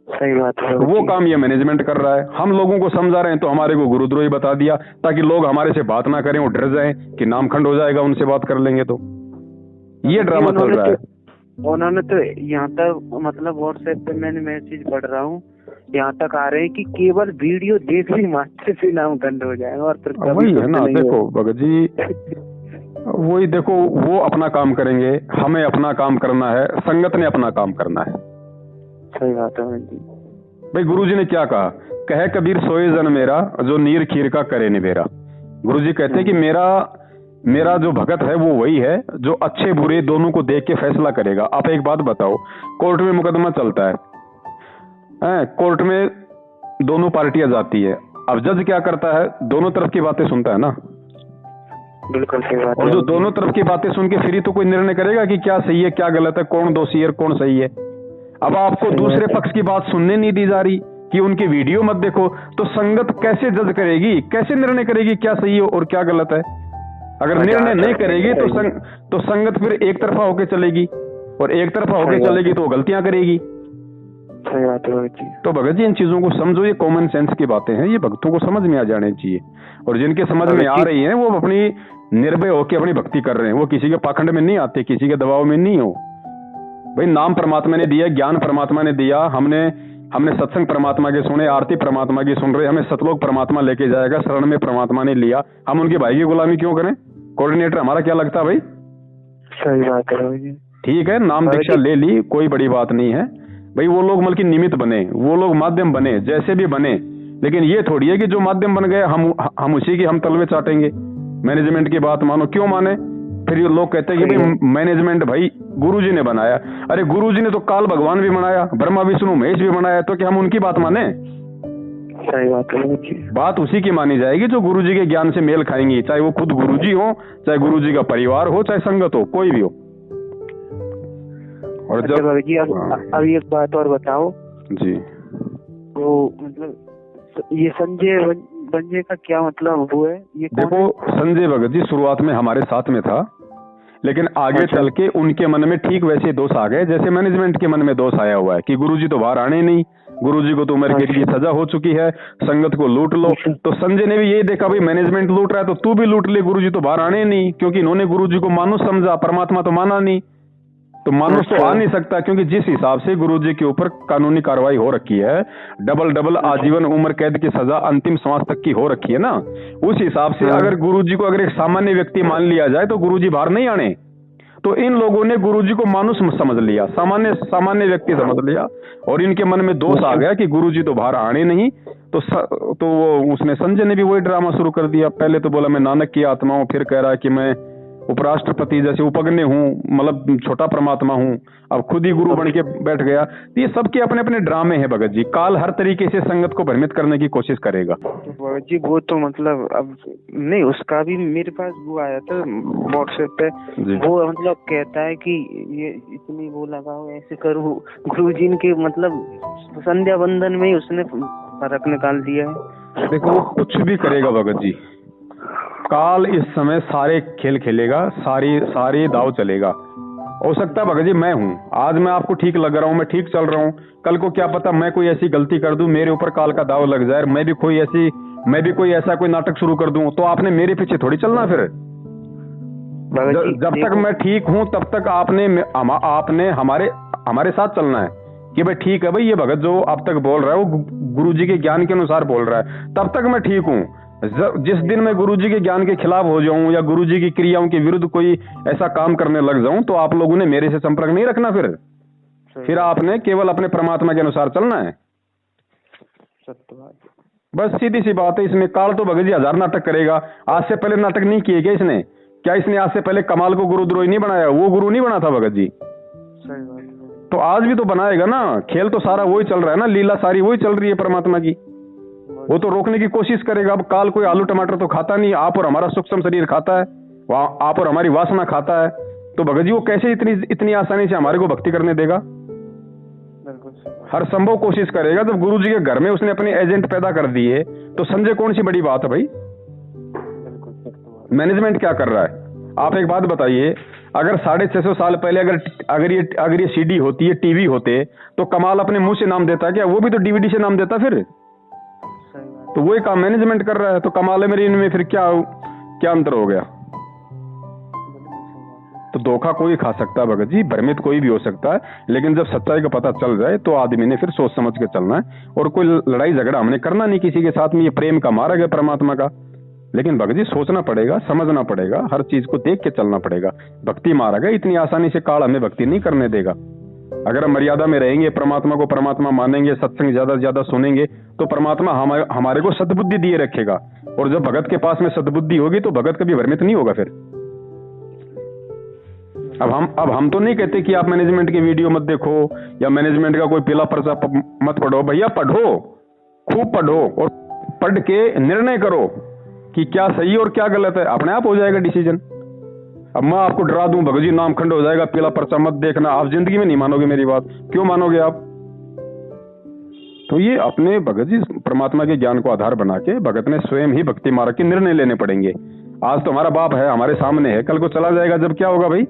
सही बात है। वो काम ये मैनेजमेंट कर रहा है। हम लोगों को समझा रहे हैं तो हमारे को गुरुद्रोही बता दिया, ताकि लोग हमारे से बात ना करें, वो डर जाएं कि नामखंड हो जाएगा उनसे बात कर लेंगे। तो ये ड्रामा चल रहा है। उन्होंने तो यहाँ तक मतलब व्हाट्सएप पे मैंने मैसेज पढ़ रहा हूँ, यहाँ तक आ रहे हैं कि केवल वीडियो देखने मात्र से नामखंड हो जाएगा। और फिर वही है ना। देखो भगत जी, वही देखो, वो अपना काम करेंगे, हमें अपना काम करना है, संगत ने अपना काम करना है। सही बात है जी। भाई गुरुजी ने क्या कहा, कहे कबीर सोए जन मेरा, जो नीर खीर का करे निबेरा। गुरुजी कहते हैं कि मेरा जो भगत है वो वही है जो अच्छे बुरे दोनों को देख के फैसला करेगा। आप एक बात बताओ, कोर्ट में मुकदमा चलता है, कोर्ट में दोनों पार्टियां जाती है, अब जज क्या करता है, दोनों तरफ की बातें सुनता है ना। बिल्कुल सही बात है। और जो दोनों तरफ की बातें सुन के फिर ही तो कोई निर्णय करेगा कि क्या सही है क्या गलत है, कौन दोषी है कौन सही है। अब आपको दूसरे पक्ष की बात सुनने नहीं दी जा रही कि उनकी वीडियो मत देखो, तो संगत कैसे जज करेगी, कैसे निर्णय करेगी क्या सही है और क्या गलत है। अगर निर्णय नहीं करेगी तो संगत फिर एक तरफा होके चलेगी, और एक तरफा होके चलेगी तो गलतियां करेगी। सही बात है जी। तो भगत जी इन चीजों को समझो, ये कॉमन सेंस की बातें हैं, ये भक्तों को समझ में आ जाने चाहिए। और जिनके समझ में आ रही हैं वो अपनी निर्भय होकर अपनी भक्ति कर रहे हैं, वो किसी के पाखंड में नहीं आते, किसी के दबाव में नहीं हो। भाई नाम परमात्मा ने दिया, ज्ञान परमात्मा ने दिया, हमने सत्संग परमात्मा के सुने, आरती परमात्मा की सुन रहे, हमें सतलोक परमात्मा लेके जाएगा, शरण में परमात्मा ने लिया, हम उनके भाई की गुलामी क्यों करें। कोऑर्डिनेटर हमारा क्या लगता है भाई। सही बात है। ठीक है, नाम दीक्षा ले ली, कोई बड़ी बात नहीं है भाई। वो लोग बल्कि निमित्त बने, वो लोग माध्यम बने, जैसे भी बने, लेकिन ये थोड़ी है कि जो माध्यम बन गए हम उसी की हम तलवे चाटेंगे। मैनेजमेंट की बात मानो, क्यों माने। फिर ये लोग कहते हैं कि भाई मैनेजमेंट भाई गुरुजी ने बनाया। अरे गुरुजी ने तो काल भगवान भी बनाया, ब्रह्मा विष्णु महेश भी बनाया, तो क्या हम उनकी बात माने। सही बात है। बात उसी की मानी जाएगी जो गुरुजी के ज्ञान से मेल खाएंगी, चाहे वो खुद गुरुजी हो, चाहे गुरुजी का परिवार हो, चाहे संगत हो, कोई भी हो। और अच्छा जब जी, अब एक बात और बताओ जी, तो मतलब ये संजय का क्या मतलब वो है, ये देखो संजय भगत जी शुरुआत में हमारे साथ में था, लेकिन आगे चल के उनके मन में ठीक वैसे दोष आ गए जैसे मैनेजमेंट के मन में दोष आया हुआ है कि गुरुजी तो बाहर आने नहीं, गुरुजी को तो उम्र कैद की सजा हो चुकी है, संगत को लूट लो। तो संजय ने भी यही देखा, भाई मैनेजमेंट लूट रहा है तो तू भी लूट ले, गुरुजी तो बाहर आने नहीं, क्योंकि इन्होंने गुरुजी को मानुष समझा, परमात्मा तो माना नहीं। तो मानुष तो आ नहीं सकता, क्योंकि जिस हिसाब से गुरुजी के ऊपर कानूनी कार्रवाई हो रखी है, डबल आजीवन उम्र कैद की सजा अंतिम श्वास तक की हो रखी है ना, उस हिसाब से अगर गुरुजी को अगर एक सामान्य व्यक्ति मान लिया जाए तो गुरुजी बाहर नहीं आने। तो इन लोगों ने गुरुजी को मानुष समझ लिया, सामान्य व्यक्ति समझ लिया, और इनके मन में दोष आ गया कि गुरुजी तो बाहर आने नहीं। तो वो उसने संजय ने भी वही ड्रामा शुरू कर दिया। पहले तो बोला मैं नानक की आत्मा हूं, फिर कह रहा है कि मैं उपराष्ट्रपति जैसे उपज्ञ हूँ, मतलब छोटा परमात्मा हूँ, अब खुद ही गुरु बन के बैठ गया। तो ये सबके अपने अपने ड्रामे हैं भगत जी। काल हर तरीके से संगत को भ्रमित करने की कोशिश करेगा। भगत जी वो तो मतलब अब नहीं, उसका भी मेरे पास वो आया था व्हाट्सएप पे, वो मतलब कहता है कि ये इतनी वो लगाओ, ऐसे करो। गुरुजी के मतलब संध्या बंदन में ही उसने फर्क निकाल दिया है। देखो वो कुछ भी करेगा भगत जी, काल इस समय सारे खेल खेलेगा, सारे दाव चलेगा। हो सकता है भगत जी मैं हूँ, आज मैं आपको ठीक लग रहा हूँ, मैं ठीक चल रहा हूँ, कल को क्या पता मैं कोई ऐसी गलती कर दूं, मेरे ऊपर काल का दाव लग जाए, मैं भी कोई ऐसा कोई नाटक शुरू कर दूं, तो आपने मेरे पीछे थोड़ी चलना। फिर जब तक मैं ठीक हूँ तब तक आपने हमारे साथ चलना है कि भाई ठीक है भाई, ये भगत जो अब तक बोल रहा है वो गुरुजी के ज्ञान के अनुसार बोल रहा है, तब तक मैं ठीक हूँ। जिस दिन मैं गुरुजी के ज्ञान के खिलाफ हो जाऊं या गुरुजी की क्रियाओं के विरुद्ध कोई ऐसा काम करने लग जाऊं, तो आप लोगों ने मेरे से संपर्क नहीं रखना। फिर आपने केवल अपने परमात्मा के अनुसार चलना है। बस सीधी सी बात है। इसमें काल तो भगत जी हजार नाटक करेगा। आज से पहले नाटक नहीं किए क्या इसने? क्या इसने आज से पहले कमाल को गुरुद्रोही नहीं बनाया? वो गुरु नहीं बना था भगत जी, तो आज भी तो बनाएगा ना। खेल तो सारा वही चल रहा है ना, लीला सारी वही चल रही है परमात्मा की। वो तो रोकने की कोशिश करेगा। अब काल कोई आलू टमाटर तो खाता नहीं, आप और हमारा सूक्ष्म शरीर खाता है, आप और हमारी वासना खाता है। तो भगत जी वो कैसे इतनी आसानी से हमारे को भक्ति करने देगा? हर संभव कोशिश करेगा। जब गुरु जी के घर में उसने अपने एजेंट पैदा कर दिए तो संजय कौन सी बड़ी बात है भाई? मैनेजमेंट क्या कर रहा है? आप एक बात बताइए, अगर 650 साल पहले अगर ये सीडी होती है, टीवी होते, तो कमाल अपने मुंह से नाम देता क्या? वो भी तो डीवीडी से नाम देता। फिर तो वही काम मैनेजमेंट कर रहा है। तो कमाल मेरी इनमें फिर क्या अंतर हो गया? तो धोखा कोई खा सकता है भगत जी, भ्रमित कोई भी हो सकता है, लेकिन जब सच्चाई का पता चल जाए तो आदमी ने फिर सोच समझ के चलना है। और कोई लड़ाई झगड़ा हमने करना नहीं किसी के साथ में। ये प्रेम का मार्ग है परमात्मा का। लेकिन भगत जी सोचना पड़ेगा, समझना पड़ेगा, हर चीज को देख के चलना पड़ेगा। भक्ति मार्ग है, इतनी आसानी से काल हमें भक्ति नहीं करने देगा। अगर हम मर्यादा में रहेंगे, परमात्मा को परमात्मा मानेंगे, सत्संग ज्यादा से ज्यादा सुनेंगे, तो परमात्मा हमारे को सद्बुद्धि दिए रखेगा। और जब भगत के पास में सद्बुद्धि होगी तो भगत कभी भ्रमित नहीं होगा। फिर अब हम तो नहीं कहते कि आप मैनेजमेंट की वीडियो मत देखो या मैनेजमेंट का कोई पीला पर्चा मत पढ़ो। भैया पढ़ो, खूब पढ़ो और पढ़ के निर्णय करो कि क्या सही और क्या गलत है। अपने आप हो जाएगा डिसीजन। अब मैं आपको डरा दूं भगत जी नाम खंड हो जाएगा, पीला पर्चा मत देखना, आप जिंदगी में नहीं मानोगे मेरी बात। क्यों मानोगे आप? तो ये अपने भगत जी परमात्मा के ज्ञान को आधार बना के भगत ने स्वयं ही भक्ति मार्ग के निर्णय लेने पड़ेंगे। आज तो हमारा बाप है, हमारे सामने है, कल को चला जाएगा जब क्या होगा भाई?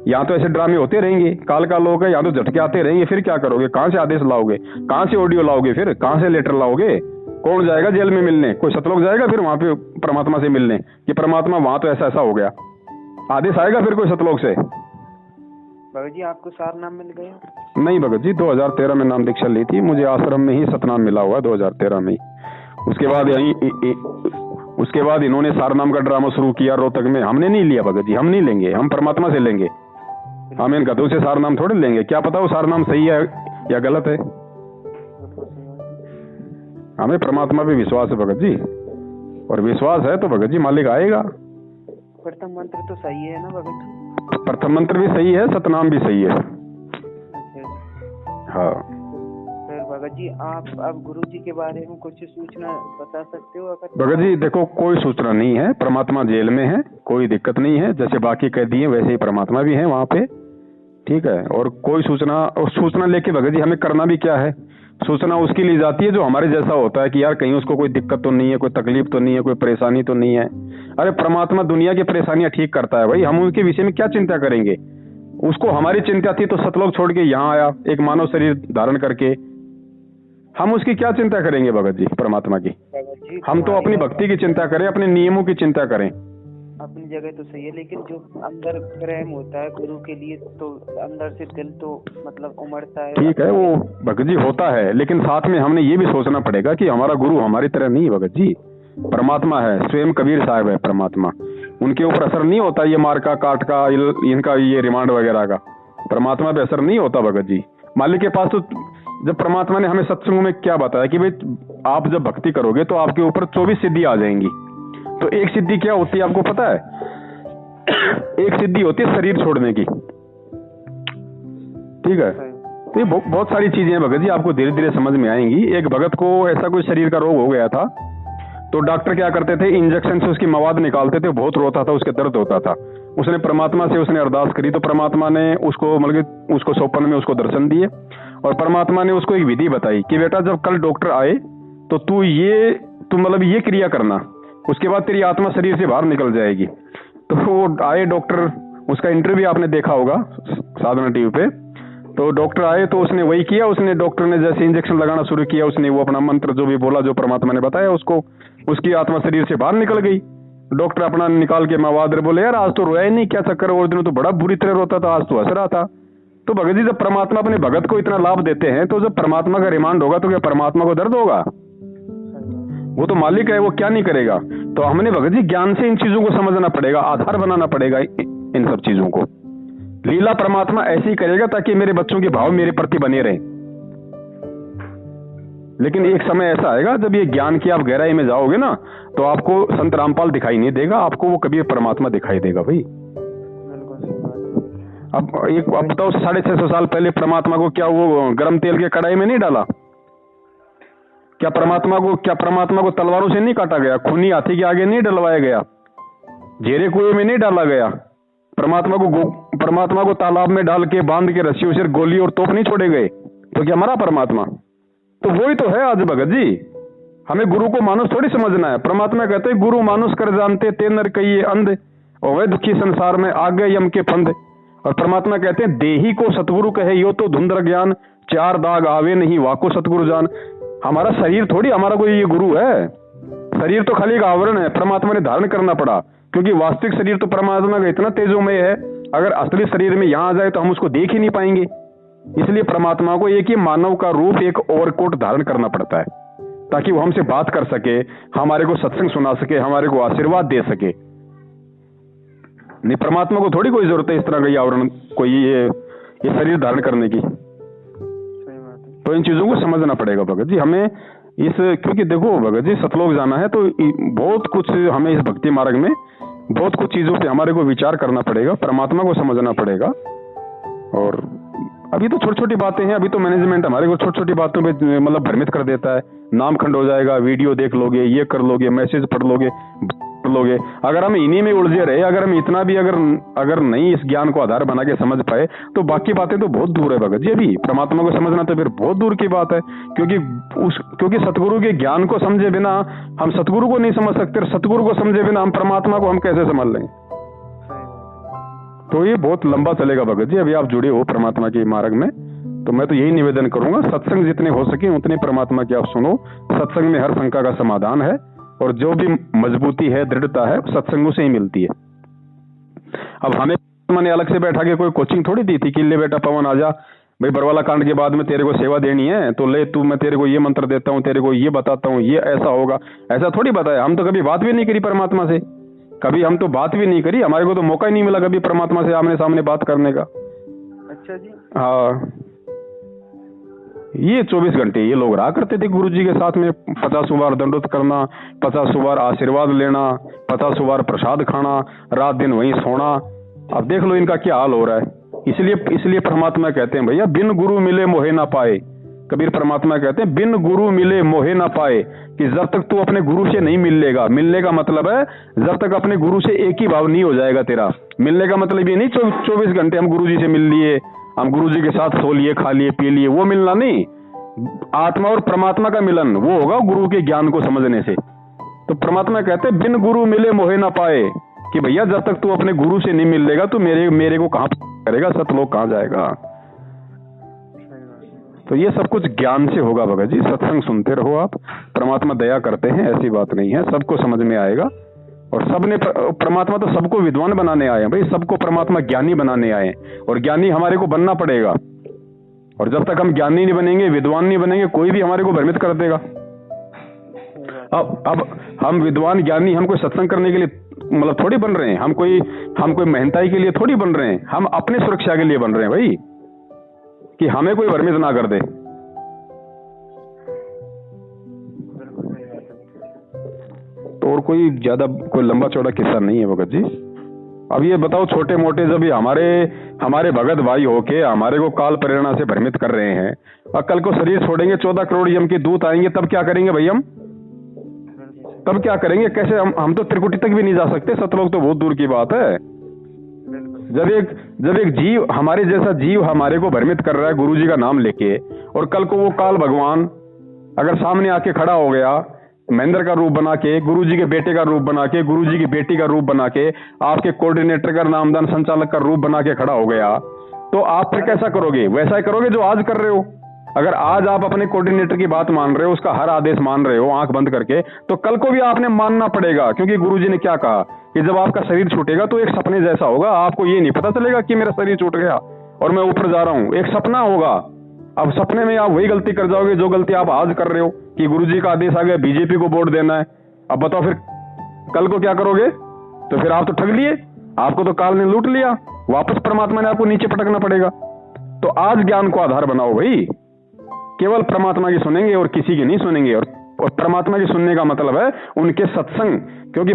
यहाँ तो ऐसे ड्रामे होते रहेंगे, काल का लोग है, यहाँ तो झटके आते रहेंगे। फिर क्या करोगे? कहाँ से आदेश लाओगे? कहाँ से ऑडियो लाओगे? फिर कहाँ से लेटर लाओगे? कौन जाएगा जेल में मिलने? कोई सतलोक जाएगा फिर वहां पे परमात्मा से मिलने कि परमात्मा वहां तो ऐसा ऐसा हो गया? आदेश आएगा फिर कोई सतलोक से? भगत जी आपको सार नाम मिल गया? नहीं भगत जी, 2013 में नाम दीक्षा ली थी, मुझे आश्रम में ही सतनाम मिला हुआ 2013 में ही। उसके बाद इन्होंने सार नाम का ड्रामा शुरू किया रोहतक में। हमने नहीं लिया भगत जी, हम नहीं लेंगे, हम परमात्मा से लेंगे। हम इन गधों से सार नाम थोड़े लेंगे। क्या पता वो सार नाम सही है या गलत है। हमें परमात्मा पे विश्वास है भगत जी, और विश्वास है तो भगत जी मालिक आएगा। प्रथम मंत्र तो सही है ना भगत जी? प्रथम मंत्र भी सही है, सतनाम भी सही है। हाँ। फिर भगत जी आप अब गुरु जी के बारे में कुछ सूचना बता सकते हो? अगर भगत जी देखो, कोई सूचना नहीं है। परमात्मा जेल में है, कोई दिक्कत नहीं है। जैसे बाकी कैदी हैं वैसे ही परमात्मा भी है वहां पे, ठीक है। और कोई सूचना लेके भगत जी हमें करना भी क्या है? सूचना उसकी ली जाती है जो हमारे जैसा होता है कि यार कहीं उसको कोई दिक्कत तो नहीं है, कोई तकलीफ तो नहीं है, कोई परेशानी तो नहीं है। अरे परमात्मा दुनिया की परेशानियां ठीक करता है भाई, हम उनके विषय में क्या चिंता करेंगे? उसको हमारी चिंता थी तो सतलोक छोड़ के यहाँ आया एक मानव शरीर धारण करके। हम उसकी क्या चिंता करेंगे भगत जी परमात्मा की? हम तो अपनी भक्ति की चिंता करें, अपने नियमों की चिंता करें। अपनी जगह तो सही है, लेकिन जो अंदर प्रेम होता है गुरु के लिए तो अंदर से दिल तो मतलब उमड़ता है। ठीक है, वो भगत जी होता है, लेकिन साथ में हमने ये भी सोचना पड़ेगा कि हमारा गुरु हमारी तरह नहीं भगत जी, परमात्मा है, स्वयं कबीर साहब है परमात्मा। उनके ऊपर असर नहीं होता ये मार का, काट का, इनका ये रिमांड वगैरह का। परमात्मा पे असर नहीं होता भगत जी। मालिक के पास तो जब परमात्मा ने हमें सत्संग में क्या बताया कि भाई आप जब भक्ति करोगे तो आपके ऊपर 24 सिद्धि आ जाएंगी। तो एक सिद्धि क्या होती है आपको पता है? एक सिद्धि होती है शरीर छोड़ने की, ठीक है। तो ये बहुत सारी चीजें हैं भगत जी, आपको धीरे धीरे समझ में आएंगी। एक भगत को ऐसा कोई शरीर का रोग हो गया था, तो डॉक्टर क्या करते थे, इंजेक्शन से उसकी मवाद निकालते थे, बहुत रोता था, उसके दर्द होता था। उसने परमात्मा से उसने अरदास करी तो परमात्मा ने उसको मतलब उसको सौपन में उसको दर्शन दिए, और परमात्मा ने उसको एक विधि बताई कि बेटा जब कल डॉक्टर आए तो तू मतलब ये क्रिया करना, उसके बाद तेरी आत्मा शरीर से बाहर निकल जाएगी। तो वो आए डॉक्टर, उसका इंटरव्यू आपने देखा होगा साधना टीवी पे। तो डॉक्टर आए तो उसने वही किया, उसने डॉक्टर ने जैसे इंजेक्शन लगाना शुरू किया, उसने वो अपना मंत्र जो भी बोला, जो परमात्मा ने बताया उसको, उसकी आत्मा शरीर से बाहर निकल गई। डॉक्टर अपना निकाल के मवाद बोले यार आज तो रोया ही नहीं, क्या चक्कर? और दिनों तो बड़ा बुरी तरह रोता था, आज तो हंस रहा था। तो भगत जी जब परमात्मा अपने भगत को इतना लाभ देते हैं तो जब परमात्मा का रिमांड होगा तो क्या परमात्मा को दर्द होगा? वो तो मालिक है, वो क्या नहीं करेगा। तो हमने भगत जी ज्ञान से इन चीजों को समझना पड़ेगा, आधार बनाना पड़ेगा इन सब चीजों को। लीला परमात्मा ऐसे ही करेगा ताकि मेरे बच्चों के भाव मेरे प्रति बने रहें। लेकिन एक समय ऐसा आएगा जब ये ज्ञान की आप गहराई में जाओगे ना, तो आपको संत रामपाल दिखाई नहीं देगा, आपको वो कबीर परमात्मा दिखाई देगा भाई। अब बताओ 650 साल पहले परमात्मा को क्या वो गर्म तेल के कढ़ाई में नहीं डाला? क्या परमात्मा को तलवारों से नहीं काटा गया? खूनी हाथी के आगे नहीं डलवाया गया? घेरे कुएं में नहीं डाला गया? परमात्मा को तालाब में डाल के बांध के रस्सियों से गोली और तोप नहीं छोड़े गए? तो क्या मरा परमात्मा? तो वही तो है आज भगत जी। हमें गुरु को मानुष थोड़ी समझना है। परमात्मा कहते हैं गुरु मानुष कर जानते ते नर कहिए अंध, और वह दुखी संसार में आ गए यम के फंद। और परमात्मा कहते हैं देही को सतगुरु कहे यो तो धुंधर ज्ञान, चार दाग आवे नहीं वाको सतगुरु जान। हमारा शरीर थोड़ी हमारा कोई ये गुरु है, शरीर तो खाली एक आवरण है, परमात्मा ने धारण करना पड़ा, क्योंकि वास्तविक शरीर तो परमात्मा का इतना तेजोमय है, अगर असली शरीर में यहां आ जाए तो हम उसको देख ही नहीं पाएंगे। इसलिए परमात्मा को एक ही मानव का रूप, एक ओवरकोट धारण करना पड़ता है। ताकि वो हमसे बात कर सके, हमारे को सत्संग सुना सके, हमारे को आशीर्वाद दे सके। नहीं, परमात्मा को थोड़ी कोई जरूरत है इस तरह का ये आवरण, कोई ये शरीर धारण करने की। तो इन चीजों को समझना पड़ेगा भगत जी हमें इस, क्योंकि देखो भगत जी सतलोक जाना है तो बहुत कुछ हमें इस भक्ति मार्ग में बहुत कुछ चीजों पे हमारे को विचार करना पड़ेगा, परमात्मा को समझना पड़ेगा। और अभी तो छोटी छोटी बातें हैं, अभी तो मैनेजमेंट हमारे को छोटी छोटी बातों पे मतलब भ्रमित कर देता है। नाम खंड हो जाएगा, वीडियो देख लोगे, ये कर लोगे, मैसेज पढ़ लोगे। अगर हम इन्हीं में उलझे रहे, अगर हम इतना भी अगर नहीं इस ज्ञान को आधार बना के समझ पाए तो बाकी बातें तो बहुत दूर है भगत जी। अभी परमात्मा को समझना तो फिर बहुत दूर की बात है, क्योंकि सतगुरु के ज्ञान को समझे बिना हम सतगुरु को नहीं समझ सकते, और सतगुरु को समझे बिना हम परमात्मा को हम कैसे समझ लेंगे। तो ये बहुत लंबा चलेगा भगत जी। अभी आप जुड़े हो परमात्मा के मार्ग में, तो मैं तो यही निवेदन करूंगा, सत्संग जितने हो सके उतने परमात्मा की आप सुनो। सत्संग में हर शंका का समाधान है, और जो भी मजबूती है, दृढ़ता है, सत्संगों से ही मिलती है। अब हमें मैंने अलग से बैठा के कोई कोचिंग थोड़ी दी थी कि ले बेटा पवन आजा, भाई बरवाला कांड के बाद में तेरे को सेवा देनी है तो ले तू, मैं तेरे को ये मंत्र देता हूँ, तेरे को ये बताता हूँ, ये ऐसा होगा, ऐसा थोड़ी बताया। हम तो कभी बात भी नहीं करी परमात्मा से, कभी हम तो बात भी नहीं करी, हमारे को तो मौका ही नहीं मिला कभी परमात्मा से आमने सामने बात करने का। अच्छा जी। हाँ, ये 24 घंटे ये लोग रहा करते थे गुरु जी के साथ में, 50 बार दंडोत करना, 50 बार आशीर्वाद लेना, 50 बार प्रसाद खाना, रात दिन वहीं सोना। अब देख लो इनका क्या हाल हो रहा है। इसलिए परमात्मा कहते हैं भैया बिन गुरु मिले मोहे ना पाए। कबीर परमात्मा कहते हैं बिन गुरु मिले मोहे ना पाए, कि जब तक तू अपने गुरु से नहीं मिलेगा, मिलने का मतलब है जब तक अपने गुरु से एक ही भाव नहीं हो जाएगा तेरा। मिलने का मतलब ये नहीं 24 घंटे हम गुरु जी से मिल लिए, हम गुरु जी के साथ सो लिए, खा लिए, पी लिए, वो मिलना नहीं। आत्मा और परमात्मा का मिलन वो होगा गुरु के ज्ञान को समझने से। तो परमात्मा कहते हैं बिन गुरु मिले मोहे ना पाए, कि भैया जब तक तू अपने गुरु से नहीं मिलेगा तो मेरे को कहां करेगा, सतलोक कहां जाएगा। तो ये सब कुछ ज्ञान से होगा भगत जी। सत्संग सुनते रहो आप, परमात्मा दया करते हैं, ऐसी बात नहीं है, सबको समझ में आएगा। और सबने परमात्मा तो सबको विद्वान बनाने आए हैं भाई, सबको परमात्मा ज्ञानी बनाने आए हैं, और ज्ञानी हमारे को बनना पड़ेगा। और जब तक हम ज्ञानी नहीं बनेंगे, विद्वान नहीं बनेंगे, कोई भी हमारे को भ्रमित कर देगा। अब हम विद्वान ज्ञानी हम कोई सत्संग करने के लिए मतलब थोड़ी बन रहे हैं, हम कोई मेहनताई के लिए थोड़ी बन रहे हैं, हम अपने सुरक्षा के लिए बन रहे हैं भाई, कि हमें कोई भ्रमित ना कर दे। तो और कोई लंबा चौड़ा किस्सा नहीं है भगत जी। अब ये बताओ छोटे मोटे जब हमारे भगत भाई होके हमारे को काल प्रेरणा से भ्रमित कर रहे हैं, और कल को शरीर छोड़ेंगे, 14 करोड़ यम के दूत आएंगे, तब क्या करेंगे भाई हम? तब क्या करेंगे? कैसे हम तो त्रिकुटी तक भी नहीं जा सकते, सतलोक तो बहुत दूर की बात है। जब एक जीव, हमारे जैसा जीव हमारे को भ्रमित कर रहा है गुरु जी का नाम लेके, और कल को वो काल भगवान अगर सामने आके खड़ा हो गया, महेंद्र का रूप बना के, गुरु जी के बेटे का रूप बना के, गुरु जी की बेटी का रूप बना के, आपके कोऑर्डिनेटर का, नामदान संचालक का रूप बना के खड़ा हो गया, तो आप फिर कैसा करोगे? वैसा ही करोगे जो आज कर रहे हो। अगर आज आप अपने कोऑर्डिनेटर की बात मान रहे हो, उसका हर आदेश मान रहे हो आंख बंद करके, तो कल को भी आपने मानना पड़ेगा, क्योंकि गुरुजी ने क्या कहा कि जब आपका शरीर छूटेगा तो एक सपने जैसा होगा। आपको ये नहीं पता चलेगा कि मेरा शरीर छूट गया और मैं ऊपर जा रहा हूं, एक सपना होगा। अब सपने में आप वही गलती कर जाओगे जो गलती आप आज कर रहे हो, कि गुरुजी का आदेश आ गया बीजेपी को वोट देना है। अब बताओ फिर कल को क्या करोगे? तो फिर आप तो ठग लिए, आपको तो काल ने लूट लिया, वापस परमात्मा ने आपको नीचे पटकना पड़ेगा। तो आज ज्ञान को आधार बनाओ भाई, केवल परमात्मा की सुनेंगे और किसी की नहीं सुनेंगे। और परमात्मा की सुनने का मतलब है उनके सत्संग, क्योंकि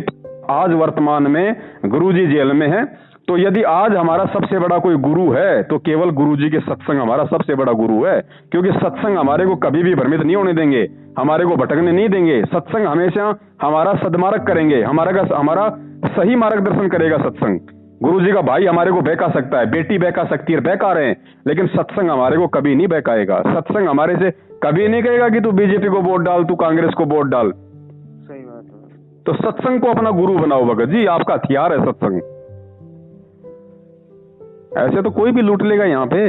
आज वर्तमान में गुरुजी जेल में है, तो यदि आज हमारा सबसे बड़ा कोई गुरु है तो केवल गुरुजी के सत्संग हमारा सबसे बड़ा गुरु है। क्योंकि सत्संग हमारे को कभी भी भ्रमित नहीं होने देंगे, हमारे को भटकने नहीं देंगे। सत्संग हमेशा हमारा सद्मार्ग करेंगे, हमारा सही मार्गदर्शन करेगा सत्संग। गुरुजी का भाई हमारे को बहका सकता है, बेटी बहका सकती है, बहका रहे हैं, लेकिन सत्संग हमारे को कभी नहीं बहकाएगा। सत्संग हमारे से कभी नहीं कहेगा कि तू बीजेपी को वोट डाल, तू कांग्रेस को वोट डाल। सही बात है। तो सत्संग को अपना गुरु बनाओ भगत जी, आपका हथियार है सत्संग। ऐसे तो कोई भी लूट लेगा यहाँ पे।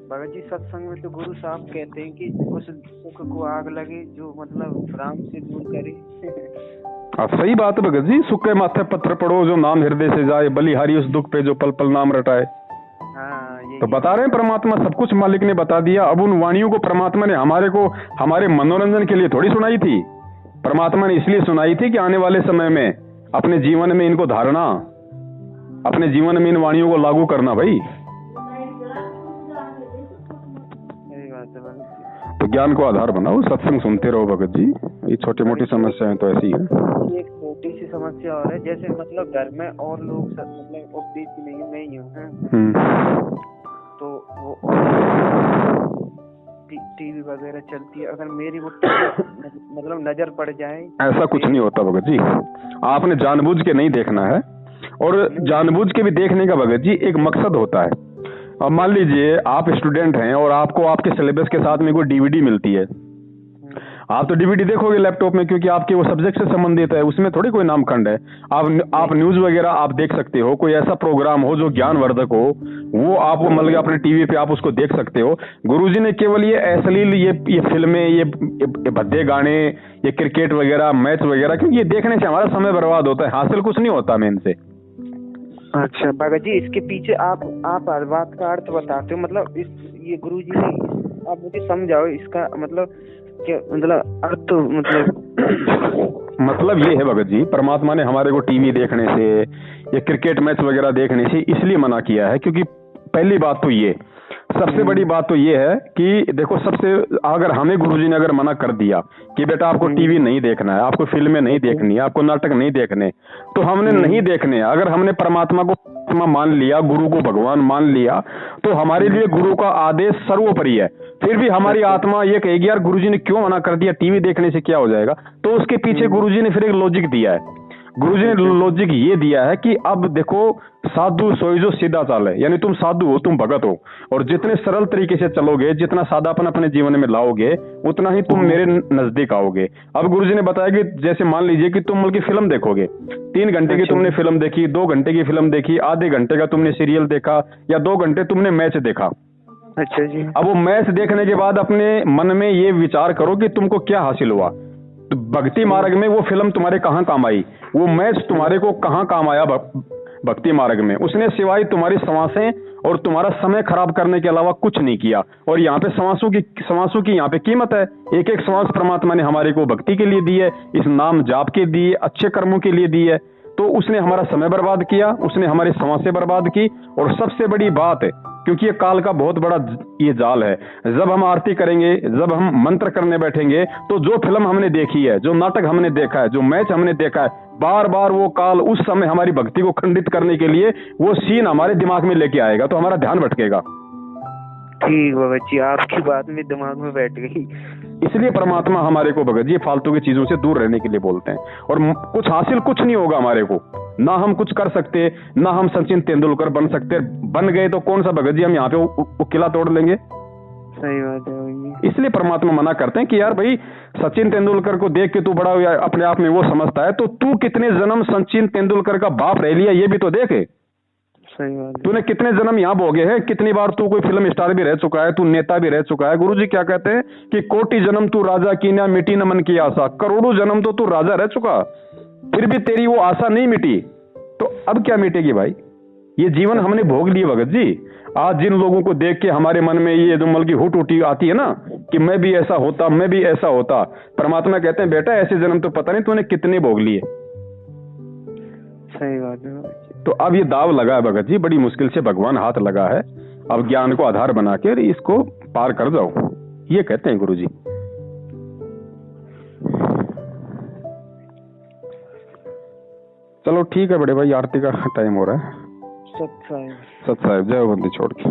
भगत जी सत्संग में तो गुरु साहब कहते हैं कि उस सुख को आग लगे जो मतलब राम से दूर करे। सही बात है भगत जी, सुख के माथे पत्थर पड़ो जो नाम हृदय से जाए, बलिहारी उस दुख पे जो पल पल नाम रटाए। हाँ, ये तो बता रहे हैं परमात्मा सब कुछ मालिक ने बता दिया। अब उन वाणियों को परमात्मा ने हमारे मनोरंजन के लिए थोड़ी सुनाई थी। परमात्मा ने इसलिए सुनाई थी कि आने वाले समय में अपने जीवन में इनको धारणा, अपने जीवन में इन वाणियों को लागू करना भाई। तो ज्ञान को आधार बनाओ, सत्संग सुनते रहो भगत जी। ये छोटी मोटी समस्याएं तो ऐसी है। एक छोटी सी समस्या और है, जैसे मतलब घर में और लोग मतलब उपदेश की नहीं, मैं ही हूँ, तो वो टीवी वगैरह चलती है, अगर मेरी वो मतलब नजर पड़ जाए। ऐसा कुछ नहीं होता भगत जी, आपने जानबूझ के नहीं देखना है, और जानबूझ के भी देखने का भगत जी एक मकसद होता है। अब मान लीजिए आप स्टूडेंट हैं और आपको आपके सिलेबस के साथ में कोई डीवीडी मिलती है, आप तो डीवीडी देखोगे लैपटॉप में, क्योंकि आपके वो सब्जेक्ट से संबंधित है, उसमें थोड़ी कोई नामखंड है। आप न्यूज वगैरह आप देख सकते हो, कोई ऐसा प्रोग्राम हो जो ज्ञानवर्धक हो, वो आप मतलब अपने टीवी पे आप उसको देख सकते हो। गुरुजी ने केवल ये अश्लील ये फिल्में, ये भद्दे गाने, ये क्रिकेट वगैरह, मैच वगैरह, क्योंकि ये देखने से हमारा समय बर्बाद होता है, हासिल कुछ नहीं होता मैं इनसे। अच्छा भगत जी, इसके पीछे आप हर बात का अर्थ बताते हो, मतलब ये गुरुजी ने, आप मुझे समझाओ इसका मतलब क्या, मतलब अर्थ मतलब ये है भगत जी, परमात्मा ने हमारे को टीवी देखने से या क्रिकेट मैच वगैरह देखने से इसलिए मना किया है, क्योंकि पहली बात तो ये, सबसे बड़ी बात तो ये है कि देखो, अगर हमें गुरुजी ने अगर मना कर दिया कि बेटा आपको टीवी नहीं देखना है, आपको फिल्में नहीं देखनी है, आपको नाटक नहीं देखने, तो हमने नहीं देखने। अगर हमने परमात्मा को मान लिया, गुरु को भगवान मान लिया, तो हमारे लिए गुरु का आदेश सर्वोपरि है। फिर भी हमारी आत्मा ये कहेगी यार गुरुजी ने क्यों मना कर दिया, टीवी देखने से क्या हो जाएगा। तो उसके पीछे गुरुजी ने फिर एक लॉजिक दिया है। गुरुजी ने लॉजिक ये दिया है कि अब देखो, साधु सोई जो सीधा चाल है, यानी तुम साधु हो, तुम भगत हो, और जितने सरल तरीके से चलोगे, जितना सादापन अपने जीवन में लाओगे, उतना ही तुम मेरे नजदीक आओगे। अब गुरुजी ने बताया कि जैसे मान लीजिए कि तुम बल्कि फिल्म देखोगे, 3 घंटे की तुमने फिल्म देखी, 2 घंटे की फिल्म देखी, आधे घंटे का तुमने सीरियल देखा, या 2 घंटे तुमने मैच देखा। अच्छा जी। अब वो मैच देखने के बाद अपने मन में ये विचार करो कि तुमको क्या हासिल हुआ। तो भक्ति मार्ग में वो फिल्म तुम्हारे कहाँ काम आई, वो मैच तुम्हारे को कहाँ काम आया भक्ति मार्ग में। उसने सिवाय तुम्हारी सांसें और तुम्हारा समय खराब करने के अलावा कुछ नहीं किया। और यहाँ पे सांसों की यहाँ पे कीमत है। एक एक सांस परमात्मा ने हमारे को भक्ति के लिए दी है, इस नाम जाप के दिए, अच्छे कर्मों के लिए दी है। तो उसने हमारा समय बर्बाद किया, उसने हमारी सांसें बर्बाद की। और सबसे बड़ी बात है, क्योंकि ये काल का बहुत बड़ा ये जाल है, जब हम आरती करेंगे, जब हम मंत्र करने बैठेंगे, तो जो फिल्म हमने देखी है, जो नाटक हमने देखा है, जो मैच हमने देखा है, बार बार वो काल उस समय हमारी भक्ति को खंडित करने के लिए वो सीन हमारे दिमाग में लेके आएगा, तो हमारा ध्यान भटकेगा। ठीक भगत जी, आपकी बात में दिमाग में बैठ गई। इसलिए परमात्मा हमारे को भगत जी फालतू की चीजों से दूर रहने के लिए बोलते हैं। और कुछ हासिल कुछ नहीं होगा हमारे को, ना हम कुछ कर सकते, ना हम सचिन तेंदुलकर बन सकते। बन गए तो कौन सा भगत जी हम यहाँ पे किला तोड़ लेंगे। सही बात है। इसलिए परमात्मा मना करते हैं कि यार भाई, सचिन तेंदुलकर को देख के तू बड़ा अपने आप में वो समझता है, तो तू कितने जन्म सचिन तेंदुलकर का बाप रह लिया, ये भी तो देखे। सही बात है। तूने कितने जन्म यहाँ भोगे हैं, कितनी बार तू कोई फिल्म स्टार भी रह चुका है, तू नेता भी रह चुका है। गुरुजी क्या कहते हैं कि कोटि जन्म तू राजा की ना मिटी न मन की आशा। करोड़ों जन्म तो तू राजा रह चुका, फिर भी तेरी वो आशा नहीं मिटी, तो अब क्या मिटेगी भाई। ये जीवन हमने भोग लिए भगत जी। आज जिन लोगों को देख के हमारे मन में ये दुमल की हुट उठी आती है ना कि मैं भी ऐसा होता, मैं भी ऐसा होता, परमात्मा कहते हैं बेटा ऐसे जन्म तो पता नहीं तूने कितने भोग लिए। सही बात है। तो अब ये दाव लगा है भगत जी, बड़ी मुश्किल से भगवान हाथ लगा है। अब ज्ञान को आधार बना के इसको पार कर जाओ, ये कहते हैं गुरुजी। चलो ठीक है बड़े भाई, आरती का टाइम हो रहा है। सत साहिब, जय बंदी छोड़ के।